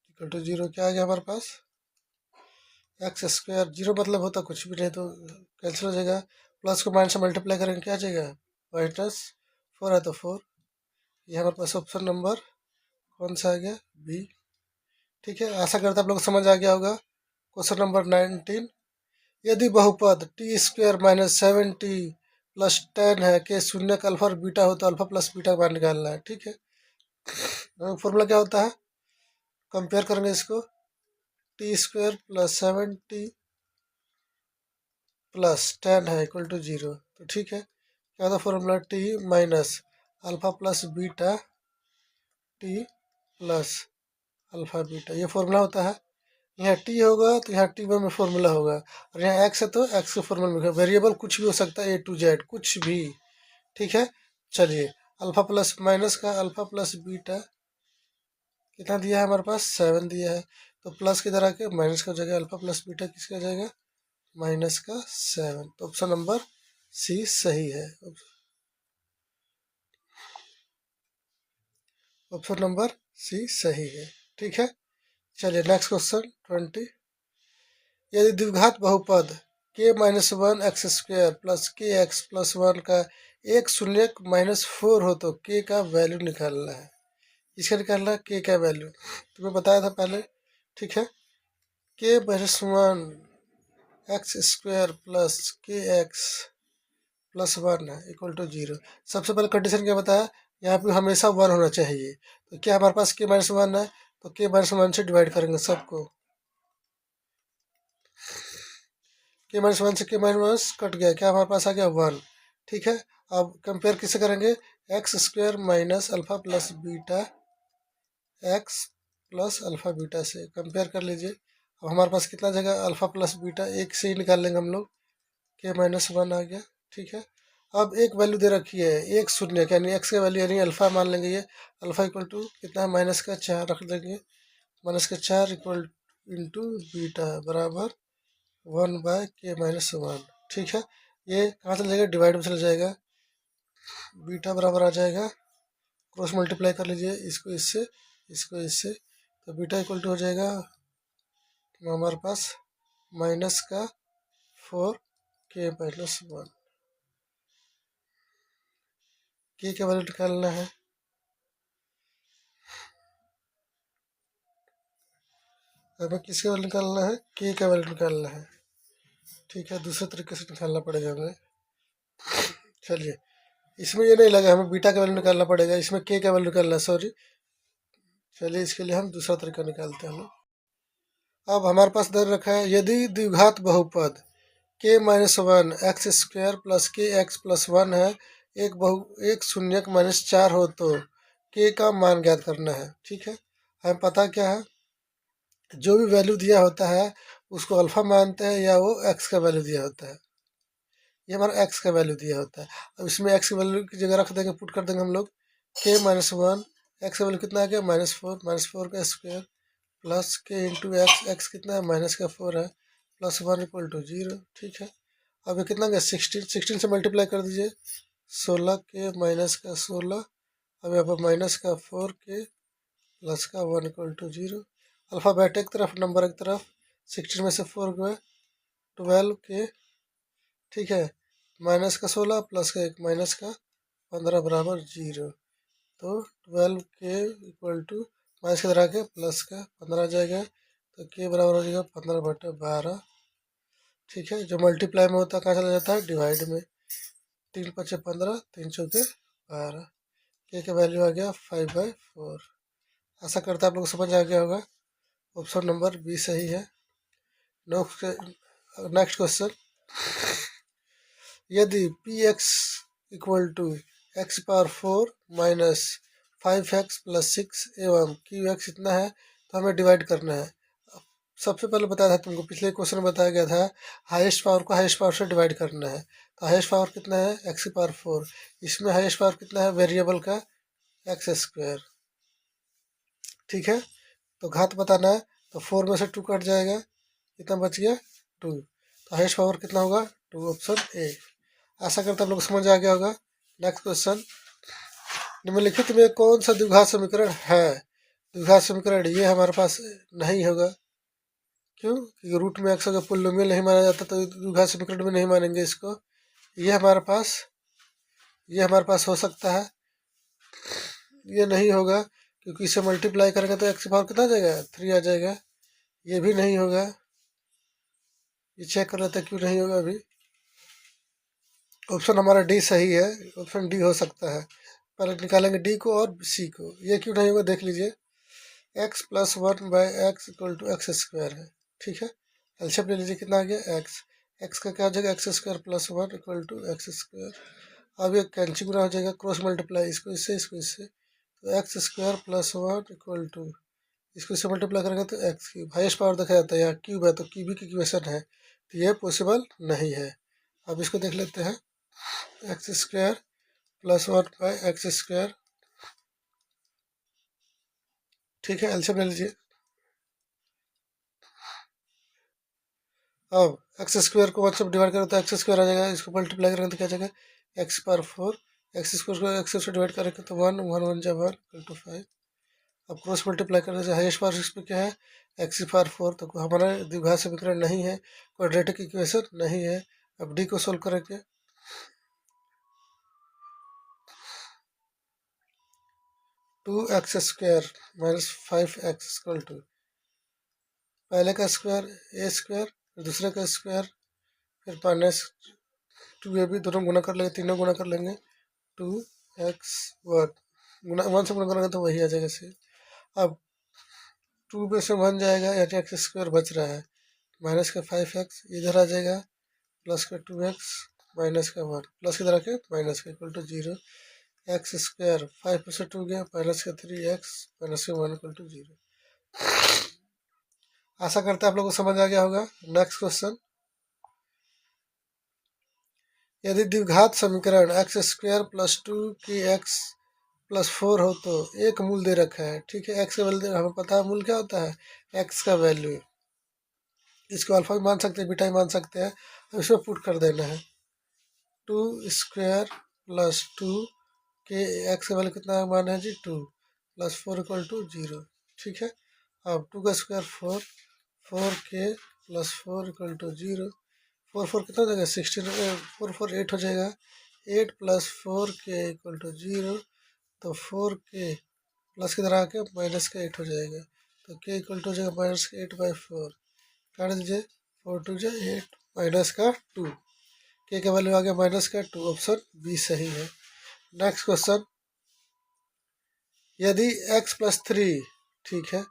इक्वल टू 0। क्या आ गया हमारे पास, x², 0 मतलब होता कुछ भी नहीं, तो कैंसिल हो जाएगा। प्लस को माइनस से मल्टीप्लाई करेंगे, क्या आ जाएगा, -4 है तो 4। ये हमारे पास ऑप्शन नंबर कौन सा आ गया, बी। ठीक है, आशा करता आप लोग को समझ आ गया होगा। क्वेश्चन नंबर 19, यदि बहुपद t² माइनस 7t प्लस 10 है के शून्य का अल्फा और बीटा हो तो अल्फा प्लस बीटा का मान निकालना है। ठीक है, फॉर्मूला क्या होता है, कंपेयर करेंगे इसको, t² प्लस 7t प्लस 10 है इक्वल टू 0। तो ठीक है, क्या होता है formula, t minus alpha plus beta t plus alpha beta, ये फॉर्मूला होता है। यहाँ t होगा तो यहाँ t में फॉर्मूला होगा, और यहाँ x है तो x के फॉर्मूला में, वेरिएबल कुछ भी हो सकता है, A to Z कुछ भी। ठीक है, चलिए, अल्फा प्लस माइनस का अल्फा प्लस बीटा कितना दिया है हमारे पास, 7 दिया है, तो प्लस की तरह के माइनस का जगह अल्फा प्लस बीटा किसका जाएगा, -7। तो ऑप्शन नंबर सी सही है, ऑप्शन नंबर सी सही है। ठीक है, चलिए नेक्स्ट क्वेश्चन 20, यदि द्विघात बहुपद k-1 x² plus kx plus 1 का एक शून्यक -4 हो तो k का वैल्यू निकालना है। इसका निकालना है k का वैल्यू, तो मैं बताया था पहले। ठीक है, k-1 x² plus kx plus 1 है इक्वल टू 0। सबसे पहले कंडीशन क्या बताया, यहाँ पे हमेशा 1 होना चाहिए। तो क्या हमारे पास k-1 है, तो k-1 से डिवाइड करेंगे सबको, k-1 से k-1 कट गया, क्या हमारे पास आ गया 1। ठीक है, अब कंपेयर किससे करेंगे, x² minus alpha plus beta x plus alpha beta से कंपेयर कर लीजिए। अब हमारे पास कितना जगह, अल्फा प्लस बीटा एक से ही निकाल लेंगे हम लोग, k-1 आ गया। ठीक है, अब एक वैल्यू दे रखी है, एक शून्य यानी x का वैल्यू यानी अल्फा मान लेंगे, ये अल्फा इक्वल टू कितना है, -4 रख देंगे, -4 इक्वल इंटू बीटा बराबर 1/k-1। ठीक है, ये कहाँ चला जाएगा, डिवाइड में चला जाएगा, बीटा बराबर आ जाएगा, क्रॉस मल्टीप्लाई कर लीजिए, इसको इससे इसको इससे, तो बीटा इक्वल टू हो जाएगा हमारे पास -4k-1। के का वैल्यू निकालना है, हमें किसका वैल्यू निकालना है, के का वैल्यू निकालना है। ठीक है, दूसरे तरीके से निकालना पड़ेगा हमें। चलिए, इसमें ये नहीं लगा, हमें बीटा का वैल्यू निकालना पड़ेगा, इसमें के का वैल्यू निकालना है, सॉरी। चलिए, इसके लिए हम दूसरा तरीका निकालते हैं। अब हमारे पास दे रखा है, यदि द्विघात बहुपद k-1 x² plus kx plus 1 है, एक शून्यक -4 हो तो k का मान ज्ञात करना है। ठीक है, हमें पता क्या है, जो भी वैल्यू दिया होता है उसको अल्फा मानते हैं या वो x का वैल्यू दिया होता है, ये हमारा x का वैल्यू दिया होता है। अब इसमें x की वैल्यू की जगह रख देंगे, पुट कर देंगे हम लोग, k-1 x का वैल्यू कितना आ गया, -4 का square plus k into x कितना है, -4 है, प्लस 1 इक्वल टू 0। ठीक है, अब ये कितना गया, 16 से मल्टीप्लाई कर दीजिए, 16 अब यहाँ पर -4k प्लस का 1 इक्वल टू 0। अल्फ़ाबेट एक तरफ, नंबर एक तरफ, 16 में से 4 गए 12k। ठीक है, -16 प्लस का 1 -15 बराबर 0। तो 12k इक्वल टू माइनस के तरह के प्लस का 15 आ जाएगा, तो k बराबर हो जाएगा 15/12। ठीक है, जो मल्टीप्लाई में होता है कहाँ चला जाता है, डिवाइड में, 3×5 = 15, 3×4 = 12, k का वैल्यू आ गया 5/4। आशा करता है आप लोग को समझ आ गया होगा, ऑप्शन नंबर बी सही है। नेक्स्ट क्वेश्चन, यदि p x equal to x power 4 minus 5x plus 6 एवं क्यू एक्स इतना है तो हमें डिवाइड करना है। सबसे पहले बताया था तुमको, पिछले क्वेश्चन में बताया गया था हाईएस्ट पावर को हाईएस्ट पावर से डिवाइड करना है। तो हाईएस्ट पावर कितना है, एक्स की पावर 4। इसमें हाईएस्ट पावर कितना है वेरिएबल का, एक्स स्क्वायर। ठीक है, तो घात बताना है, तो 4 में से 2 कट जाएगा, कितना बच गया 2। तो हाईएस्ट पावर कितना होगा 2, ऑप्शन ए। आशा करता आप लोग को समझ आ गया होगा। नेक्स्ट क्वेश्चन, निम्नलिखित में कौन सा द्विघात समीकरण है। द्विघात समीकरण ये हमारे पास नहीं होगा, क्यों, क्योंकि रूट में एक्स का पोलिनोमियल नहीं माना जाता, तो द्विघात समीकरण में नहीं मानेंगे इसको। ये हमारे पास हो सकता है, ये नहीं होगा क्योंकि इसे मल्टीप्लाई करेंगे तो एक्स की पावर कितना आ जाएगा 3 आ जाएगा। ये भी नहीं होगा, ये चेक कर लेते हैं क्यों नहीं होगा अभी। ऑप्शन हमारा डी सही है, ऑप्शन डी हो सकता है। पहले निकालेंगे डी को और सी को। ये क्यों नहीं होगा देख लीजिए, x plus 1 by x equal to x square है। ठीक है, एलसीएम ले लीजिए, कितना आ गया एक्स। एक्स का क्या हो जाएगा, x square plus 1 equal to x square. अब ये कैंसिल गुना हो जाएगा, क्रॉस मल्टीप्लाई, इसको इससे इसको इससे, तो x square plus 1 equal to, इसको इससे मल्टीप्लाई करेंगे तो एक्स क्यूब। हाईएस्ट पावर देखा जाता है, यहाँ क्यूब है तो क्यूबिक इक्वेशन है, तो ये पॉसिबल नहीं है। अब इसको देख लेते हैं, x square plus 1 by x square. ठीक है, एलसीएम ले लीजिए। अब एक्स स्क्वायर को 1 से डिवाइड करें तो एक्स स्क्वायर आ जाएगा, इसको मल्टीप्लाई करेंगे तो क्या आ जाएगा एक्स पावर 4। एक्स स्क्वायर को एक्स से डिवाइड करेंगे तो 1 1 1 जा 1 इक्वल टू 5। अब क्रॉस मल्टीप्लाई करने से हाईएस्ट पावर इसमें क्या है एक्स पावर 4, तो हमारा द्विघात समीकरण नहीं है, क्वाड्रेटिक इक्वेशन नहीं है। अब डी को सोल्व करेंगे, 2x square minus 5x equal to, पहले का स्क्वायर ए स्क्वायर, फिर दूसरे का स्क्वायर, फिर माइनस 2 भी दोनों गुना कर लेंगे, तीनों गुना कर लेंगे, 2x1 गुना 1 से गुना करेंगे तो वही आ जाएगा सही। अब 2 में से 1 जाएगा, यानी एक्स स्क्वायर बच रहा है, माइनस का 5x इधर आ जाएगा, प्लस का 2x माइनस का 1, प्लस इधर आके माइनस का इक्वल टू 0। एक्स स्क्वायर 5 में से 2 गया, माइनस का 3x माइनस का 1 इक्वल टू 0। आशा करते हैं आप लोगों को समझ आ गया होगा। नेक्स्ट क्वेश्चन, यदि द्विघात समीकरण एक्स स्क्वायर प्लस 2 की एक्स प्लस 4 हो तो एक मूल दे रखा है। ठीक है, एक्स का वैल्यू हमें पता है, मूल क्या होता है एक्स का वैल्यू। इसको अल्फा भी मान सकते हैं, बीटा भी मान सकते हैं, अब इसमें पुट कर देना है 2 स्क्वायर प्लस 2 के एक्स का वैल्यू कितना मान है जी 2 प्लस 4 इक्वल टू 0। ठीक है, अब 2 का स्क्वायर 4, 4 के प्लस 4 इक्वल टू 0। 4 4 कितना हो जाएगा 16, 4 4 8 हो जाएगा, 8 प्लस 4 के इक्वल टू 0। तो 4 के प्लस की तरह आके माइनस का 8 हो जाएगा, तो के इक्वल टू हो जाएगा माइनस का 8/4। काट दीजिए, 4 2 जा 8 माइनस का 2, के का वैल्यू आ गया माइनस का 2, ऑप्शन बी सही है। नेक्स्ट क्वेश्चन, यदि x प्लस 3, ठीक है,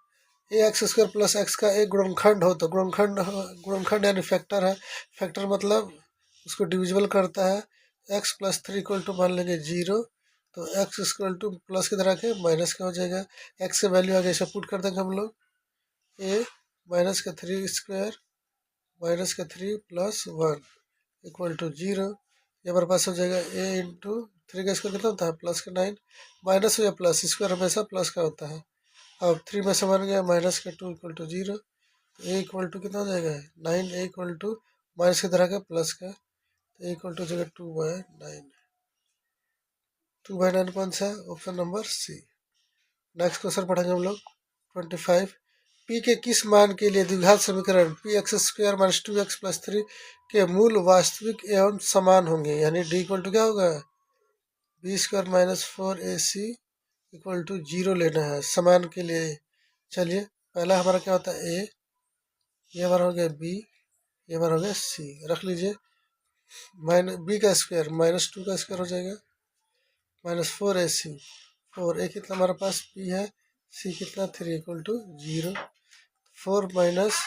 ए एक्स स्क्वायर प्लस एक्स का एक गुणनखंड हो तो गुणनखंड यानी फैक्टर है, फैक्टर मतलब उसको डिविजिबल करता है। एक्स प्लस 3 इक्वल टू मान लेंगे 0, तो एक्स इक्वल टू प्लस की तरह के माइनस का हो जाएगा, एक्स का वैल्यू आगे इसे पुट कर देंगे हम लोग, ए माइनस का 3 स्क्वायर माइनस का 3 प्लस 1 इक्वल टू 0। ये हमारे पास हो जाएगा ए इंटू 3 का स्क्वायर कितना होता है प्लस का 9, माइनस हो या प्लस, स्क्वायर हमेशा प्लस का होता है। अब 3 में से बन गया माइनस का 2 इक्वल टू 0, तो ए इक्वल टू कितना हो जाएगा 9, ए इक्वल टू माइनस की तरह का प्लस का, तो ए इक्वल टू हो जाएगा 2/9। 2/9 कौन सा है, option number C. Next question पढ़ेंगे हम लोग 25, पी के किस मान के लिए द्विघात समीकरण P x square minus 2x plus 3 के मूल वास्तविक एवं समान होंगे, यानी डी इक्वल टू क्या होगा b square minus 4ac equal to 0 लेना है समान के लिए। चलिए, पहला हमारा क्या होता है ए, ये हमारा हो गया बी, ये हमारा हो गया सी, रख लीजिए। माइनस बी का स्क्वायर माइनस 2 का स्क्वायर हो जाएगा, माइनस 4ac, 4 ए कितना हमारे पास पी है, सी कितना 3 equal to 0, 4 minus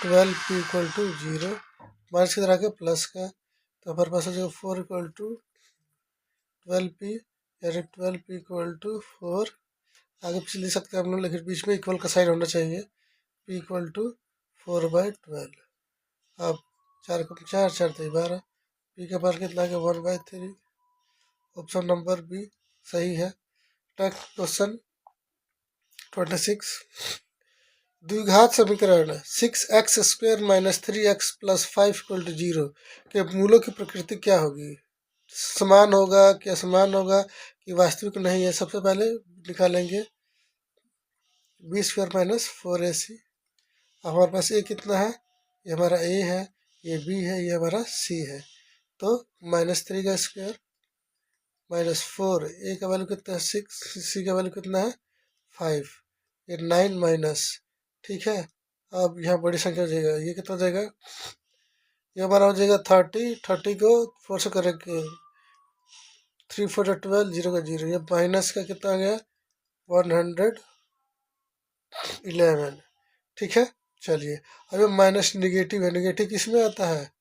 12 p equal to 0, minus किधर आके प्लस का, तो हमारे पास हो जाएगा 4 इक्वल टू 12p, यानी 12p इक्वल टू 4। आगे पीछे लिख सकते हैं हम लोग, लेकिन बीच में इक्वल का साइन होना चाहिए। p equal to 4/12। अब 4 को 4, 4 तो 12, p का मान कितना आ गया 1/3। ऑप्शन नंबर बी सही है। Next question 26। द्विघात समीकरण 6x² - 3x + 5 = 0 के मूलों की प्रकृति क्या होगी? समान होगा कि असमान होगा कि वास्तविक नहीं है? सबसे पहले निकालेंगे b² - 4ac। हमारे पास a कितना है? ये हमारा a है, ये b है, ये हमारा c है। तो -3 का स्क्वायर -4, a का वैल्यू कितना है 6, c का वैल्यू कितना है 5, ये 9 माइनस, ठीक है। अब यहाँ बड़ी संख्या हो जाएगा, ये कितना हो जाएगा, ये हमारा हो जाएगा 30, 30 को 4 से करेंगे 3 4 12, 0 का 0, ये माइनस का कितना आ गया 111, ठीक है। चलिए, अब ये माइनस निगेटिव है, निगेटिव किस में आता है?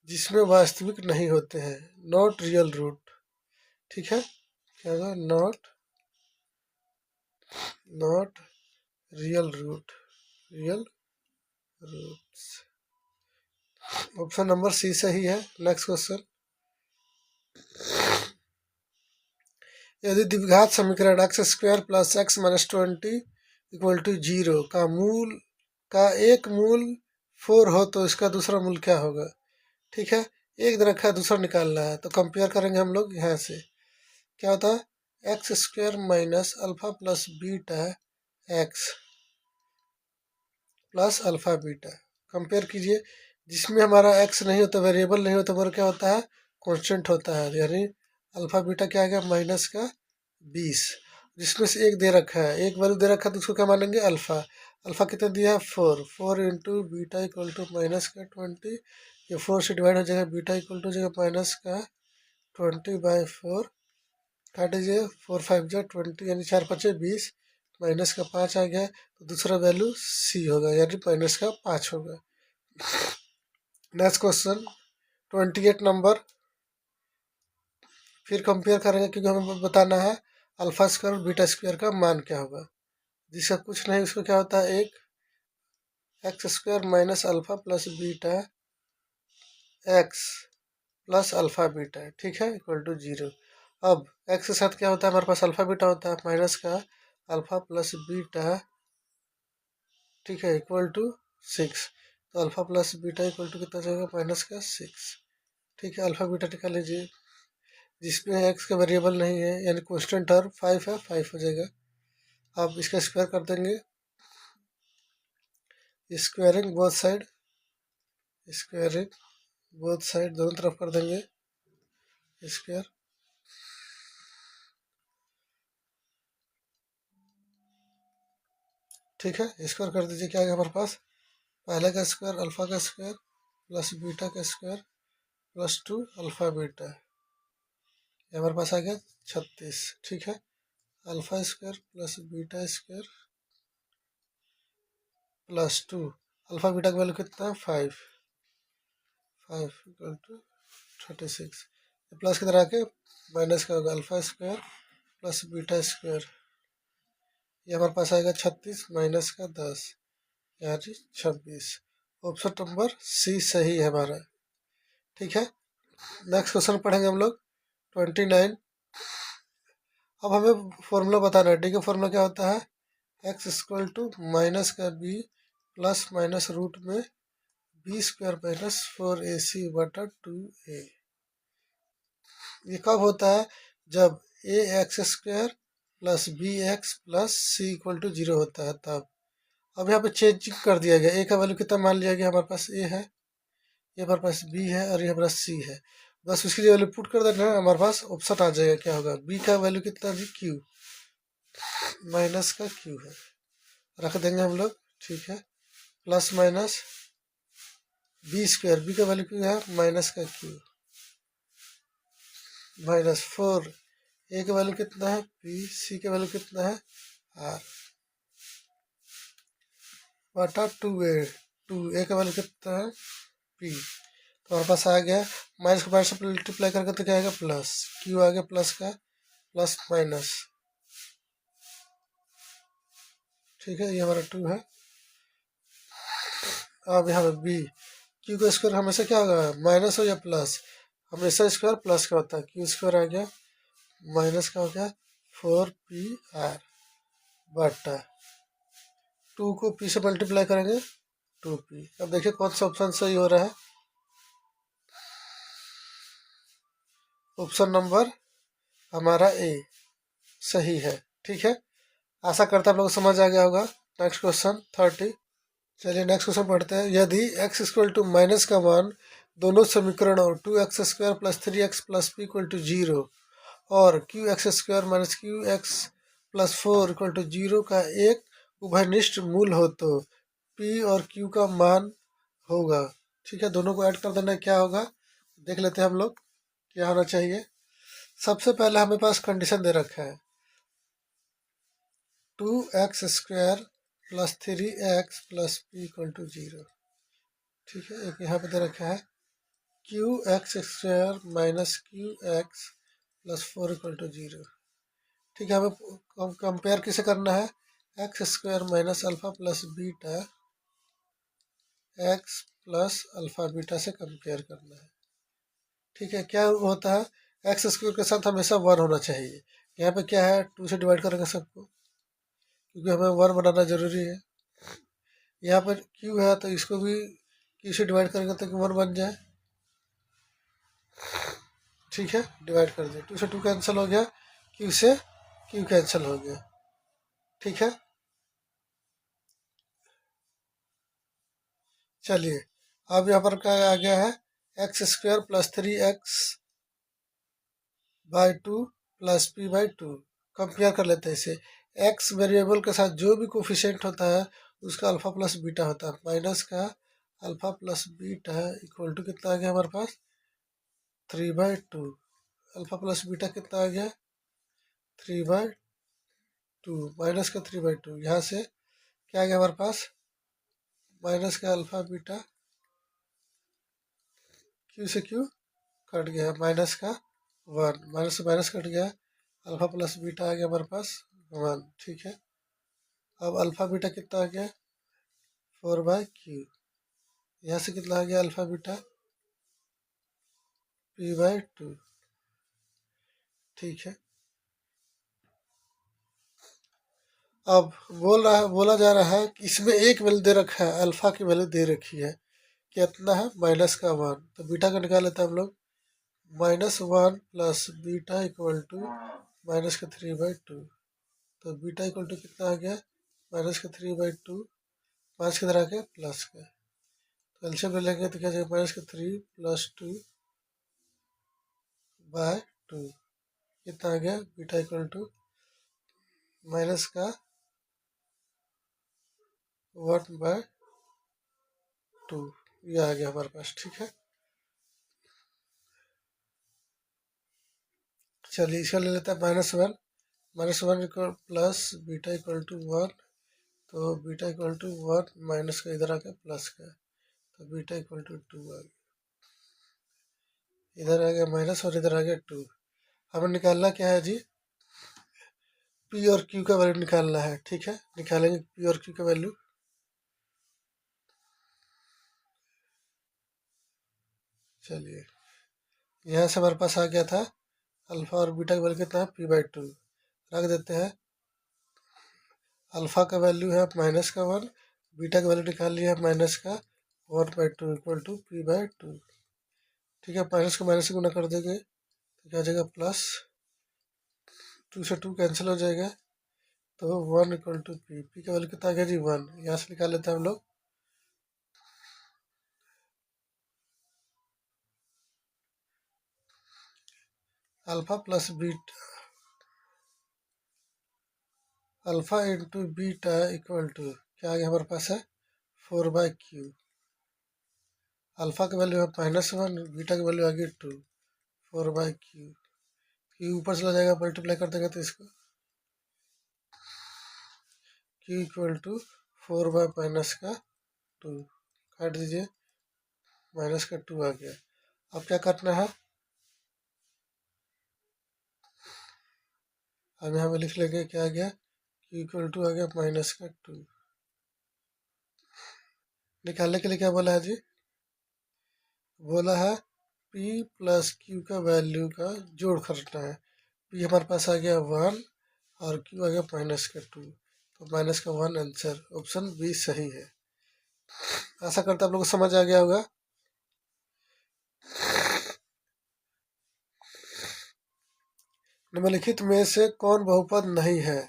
जिसमें वास्तविक नहीं होते हैं, नॉट रियल रूट, ठीक है। क्या होगा? Not real root, real roots. Option number C सही है। नेक्स्ट क्वेश्चन, यदि द्विघात समीकरण x² + x - 20 = 0 का एक मूल 4 हो तो इसका दूसरा मूल क्या होगा? ठीक है, एक दे रखा है, दूसरा निकालना है, तो कंपेयर करेंगे हम लोग यहाँ से। क्या होता है? x² - alpha plus beta x plus alpha beta. Compare कीजिए, जिसमें हमारा x नहीं होता, वेरिएबल नहीं होता, हमारा क्या होता है कांस्टेंट होता है, यानी अल्फा बीटा क्या आ गया -20। जिसमें से एक दे रखा है, एक वैल्यू दे रखा है, तो उसको क्या मानेंगे अल्फा। अल्फा कितना दिया है 4, 4 इंटू बीटा इक्वल टू -20। ये 4 से डिवाइड हो जाएगा, बीटा इक्वल टू हो जाएगा -20/4। काट दीजिए, 4 5 जा 20, यानी 4 5 20, माइनस का 5 आ गया, तो दूसरा वैल्यू सी होगा, यानी माइनस का 5 होगा। नेक्स्ट क्वेश्चन 28 नंबर, फिर कंपेयर करेंगे क्योंकि हमें बताना है अल्फा स्क्वायर और बीटा स्क्वायर का मान क्या होगा। जिसका कुछ नहीं, उसको क्या होता है एक x² - alpha plus beta x plus alpha beta, ठीक है, इक्वल टू 0। अब x के साथ क्या होता है, हमारे पास अल्फा बीटा होता है, माइनस का अल्फा प्लस बीटा, ठीक है, इक्वल टू 6। तो alpha plus beta equal to कितना जाएगा -6, ठीक है। अल्फा बीटा निकाल लीजिए, जिसमें x का वेरिएबल नहीं है, यानी कांस्टेंट टर्म 5 है, 5 हो जाएगा। अब इसका स्क्वायर कर देंगे, स्क्वायरिंग बोथ साइड दोनों तरफ कर देंगे स्क्वायर, ठीक है। स्क्वायर कर दीजिए, क्या आएगा हमारे पास, पहले का स्क्वायर अल्फा का स्क्वायर प्लस बीटा का स्क्वायर प्लस 2 अल्फा बीटा, ये हमारे पास आ गया 36, ठीक है। Alpha square plus beta square plus 2, alpha beta का वैल्यू कितना है 5, 5 इक्वल टू 36। प्लस की तरह आके माइनस का होगा, alpha square plus beta square, ये हमारे पास आएगा 36 माइनस का 10, यानी 26। ऑप्शन नंबर सी सही है हमारा, ठीक है। नेक्स्ट क्वेश्चन पढ़ेंगे हम लोग 29। अब हमें फॉर्मूला बताना है, डी का फॉर्मूला क्या होता है, x माइनस का b प्लस माइनस रूट में b² - 4ac/2a। ये कब होता है, जब ax² plus bx plus c equal to 0 होता है तब। अब यहाँ पे चेंज कर दिया गया, a का वैल्यू कितना मान लिया गया, हमारे पास a है, ये हमारे पास b है और ये हमारा c है। बस उसकी जो वैल्यू पुट कर देना है, हमारे पास ऑप्शन आ जाएगा, क्या होगा, b का वैल्यू कितना जी q, माइनस का q है, रख देंगे हम लोग, ठीक है। प्लस माइनस b², b का वैल्यू क्या है माइनस का q, -4, a का वैल्यू कितना है p, c का वैल्यू कितना है r बटा 2a, 2a का वैल्यू कितना है p। तो हमारे पास आ गया माइनस को माइनस से मल्टीप्लाई करके तो क्या आएगा प्लस, क्यू आ गया प्लस का प्लस माइनस, ठीक है, ये हमारा 2 है। अब यहाँ पे बी, क्यू का स्क्वायर हमेशा क्या होगा माइनस हो या प्लस, हमेशा स्क्वायर प्लस का होता है, क्यू स्क्वायर आ गया माइनस का हो गया 4pr बटा 2 को p से मल्टीप्लाई करेंगे 2p। अब देखिए कौन सा ऑप्शन सही हो रहा है, ऑप्शन नंबर हमारा ए सही है, ठीक है। आशा करता आप लोगों को समझ आ गया होगा। Next question 30। चलिए नेक्स्ट क्वेश्चन पढ़ते हैं। यदि x इक्वल टू माइनस का मान दोनों समीकरणों 2x² plus 3x plus p equal to 0 और qx² minus qx plus 4 equal to 0 का एक उभयनिष्ठ मूल हो तो p और q का मान होगा, ठीक है। दोनों को ऐड कर देना, क्या होगा देख लेते हैं हम लोग क्या होना चाहिए। सबसे पहले हमें पास कंडीशन दे रखा है 2x² plus 3x plus p equal to 0, ठीक है। एक यहाँ पे दे रखा है qx² minus qx plus 4 equal to 0, ठीक है। हमें कंपेयर किसे करना है, x² minus alpha plus beta x plus alpha beta से कंपेयर करना है, ठीक है। क्या होता है x² के साथ हमेशा 1 होना चाहिए। यहाँ पे क्या है 2 से डिवाइड करेंगे सबको, क्योंकि हमें 1 बनाना जरूरी है। यहाँ पर q है तो इसको भी q से डिवाइड करेंगे तो 1 बन जाए, ठीक है। डिवाइड कर दिया, 2 से 2 कैंसिल हो गया, q से q कैंसिल हो गया, ठीक है। चलिए अब यहाँ पर क्या आ गया है x² plus 3x by 2 plus P by 2। Compare कर लेते हैं इसे, x वेरिएबल के साथ जो भी कोफिशिएंट होता है उसका अल्फ़ा प्लस बीटा होता है, माइनस का alpha plus beta equal to कितना आ गया हमारे पास 3/2। अल्फ़ा प्लस बीटा कितना आ गया 3/2 माइनस का 3/2, यहाँ से क्या आ गया हमारे पास माइनस का अल्फ़ा बीटा, क्यू से क्यू कट गया, माइनस का 1, माइनस से माइनस कट गया, अल्फ़ा प्लस बीटा आ गया हमारे पास 1, ठीक है। अब अल्फ़ा बीटा कितना आ गया 4/q, यहाँ से कितना आ गया अल्फ़ा बीटा p/2, ठीक है। अब बोला जा रहा है कि इसमें एक वैल्यू दे रखा है, अल्फ़ा की वैल्यू दे रखी है, कितना है माइनस का 1, तो बीटा का निकाल लेते हैं हम लोग, -1 plus beta equal to minus का 3/2, तो बीटा इक्वल टू कितना आ गया माइनस का 3/2, 5 किधर आ गया प्लस का, तो एलसीएम ले लेंगे तो क्या जाएगा माइनस का 3 प्लस 2/2, कितना आ गया बीटा इक्वल टू माइनस का 1/2, ये आ गया हमारे पास, ठीक है। चलिए इसका ले लेते हैं -1, -1 equal plus beta equal to 1, तो बीटा इक्वल टू 1 माइनस का इधर आ गया प्लस का, तो बीटा इक्वल टू 2 आ गया, इधर आ गया माइनस और इधर आ गया 2। हमें निकालना क्या है जी पी और क्यू का वैल्यू निकालना है, ठीक है। निकालेंगे पी और क्यू का वैल्यू, चलिए यहाँ से हमारे पास आ गया था अल्फ़ा और बीटा का वैल्यू कितना है p/2, रख देते हैं। अल्फ़ा का वैल्यू है -1, बीटा का वैल्यू निकाल लिया है माइनस का 1/2 इक्वल टू p/2, ठीक है। माइनस को माइनस से गुना कर देंगे तो क्या आ जाएगा प्लस, 2 से 2 कैंसिल हो जाएगा, तो 1 इक्वल टू पी, पी का वैल्यू कितना आ गया जी 1, यहाँ से निकाल लेते हैं हम लोग। Alpha plus beta, alpha into beta equal to क्या आ गया हमारे पास है 4/q, अल्फ़ा का वैल्यू है -1, बीटा की वैल्यू आ गई 2, 4/q, क्यू ऊपर चला जाएगा मल्टीप्लाई कर देंगे तो इसको q इक्वल टू 4/-2, काट दीजिए माइनस का 2 आ गया। अब क्या करना है, अब यहाँ पे लिख लेंगे क्या आ गया, Q इक्वल टू आ गया माइनस का 2। निकालने के लिए क्या बोला है जी, बोला है P प्लस Q का वैल्यू का जोड़ करना है। P हमारे पास आ गया 1 और Q आ गया माइनस का 2, तो माइनस का 1 आंसर, ऑप्शन बी सही है। आशा करता आप लोगों को समझ आ गया होगा। निम्नलिखित में से कौन बहुपद नहीं है,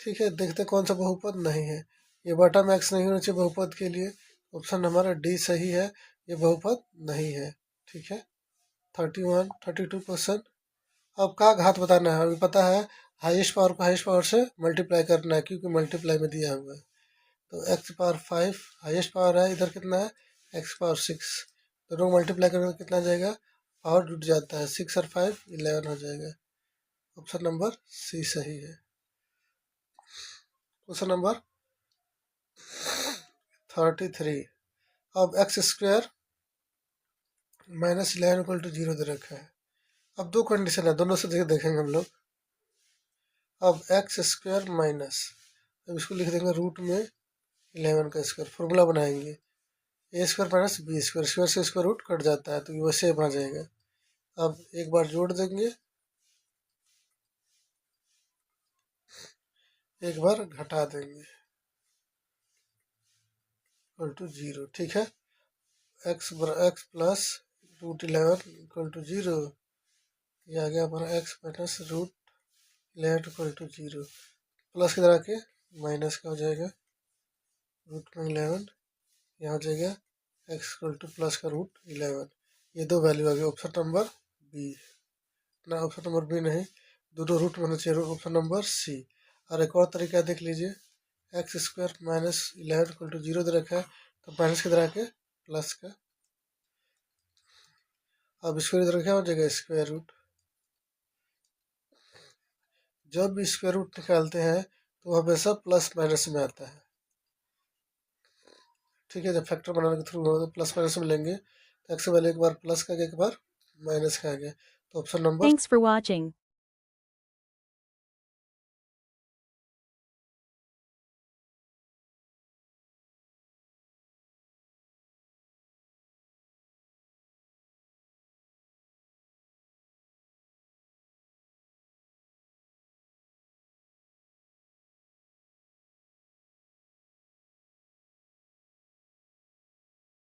ठीक है, देखते हैं कौन सा बहुपद नहीं है। ये बॉटम एक्स नहीं होना चाहिए बहुपद के लिए, ऑप्शन हमारा डी सही है, ये बहुपद नहीं है, ठीक है। 32% अब का घात बताना है, अभी पता है हाईएस्ट पावर को हाईएस्ट पावर से मल्टीप्लाई करना है, क्योंकि मल्टीप्लाई में दिया हुआ है। तो एक्स पावर 5 हाईएस्ट पावर है, इधर कितना है एक्स पावर 6, दोनों मल्टीप्लाई करने कितना आ जाएगा, पावर जुट जाता है, 6 और 5 11 हो जाएगा। ऑप्शन नंबर सी सही है। क्वेश्चन नंबर 33, अब x square minus 11 equal to 0 दे रखा है। अब दो कंडीशन है, दोनों से देखेंगे हम लोग। अब एक्स स्क्वायर माइनस, अब इसको लिख देंगे रूट में 11 का स्क्वायर, फॉर्मूला बनाएंगे a square minus b square, square से स्क्वायर रूट कट जाता है तो ये वैसे आ जाएगा। अब एक बार जोड़ देंगे, एक बार घटा देंगे, इक्वल टू 0, ठीक है। X plus root 11 equal to 0, ये आ गया हमारा x minus root 11 equal to 0, plus किधर आके माइनस का हो जाएगा, रूट में 11 यहाँ हो जाएगा एक्स इक्वल टू प्लस का रूट 11, ये दो वैल्यू आ गई, ऑप्शन नंबर बी ना, ऑप्शन नंबर बी नहीं, दोनों रूट में होना चाहिए, ऑप्शन नंबर सी। और एक और तरीका देख लीजिए, x square minus 11 equal to 0 दे रखा है, तो माइनस किधर आके प्लस का, अब स्क्वायर इधर क्या हो जाएगा स्क्वायर रूट, जब भी स्क्वायर रूट निकालते हैं तो हमेशा प्लस माइनस में आता है, ठीक है। जब फैक्टर बनाने के थ्रू तो प्लस माइनस में लेंगे, तो एक्स वैल्यू एक बार प्लस का गया, एक बार माइनस का आ गया, तो option number Thanks for watching.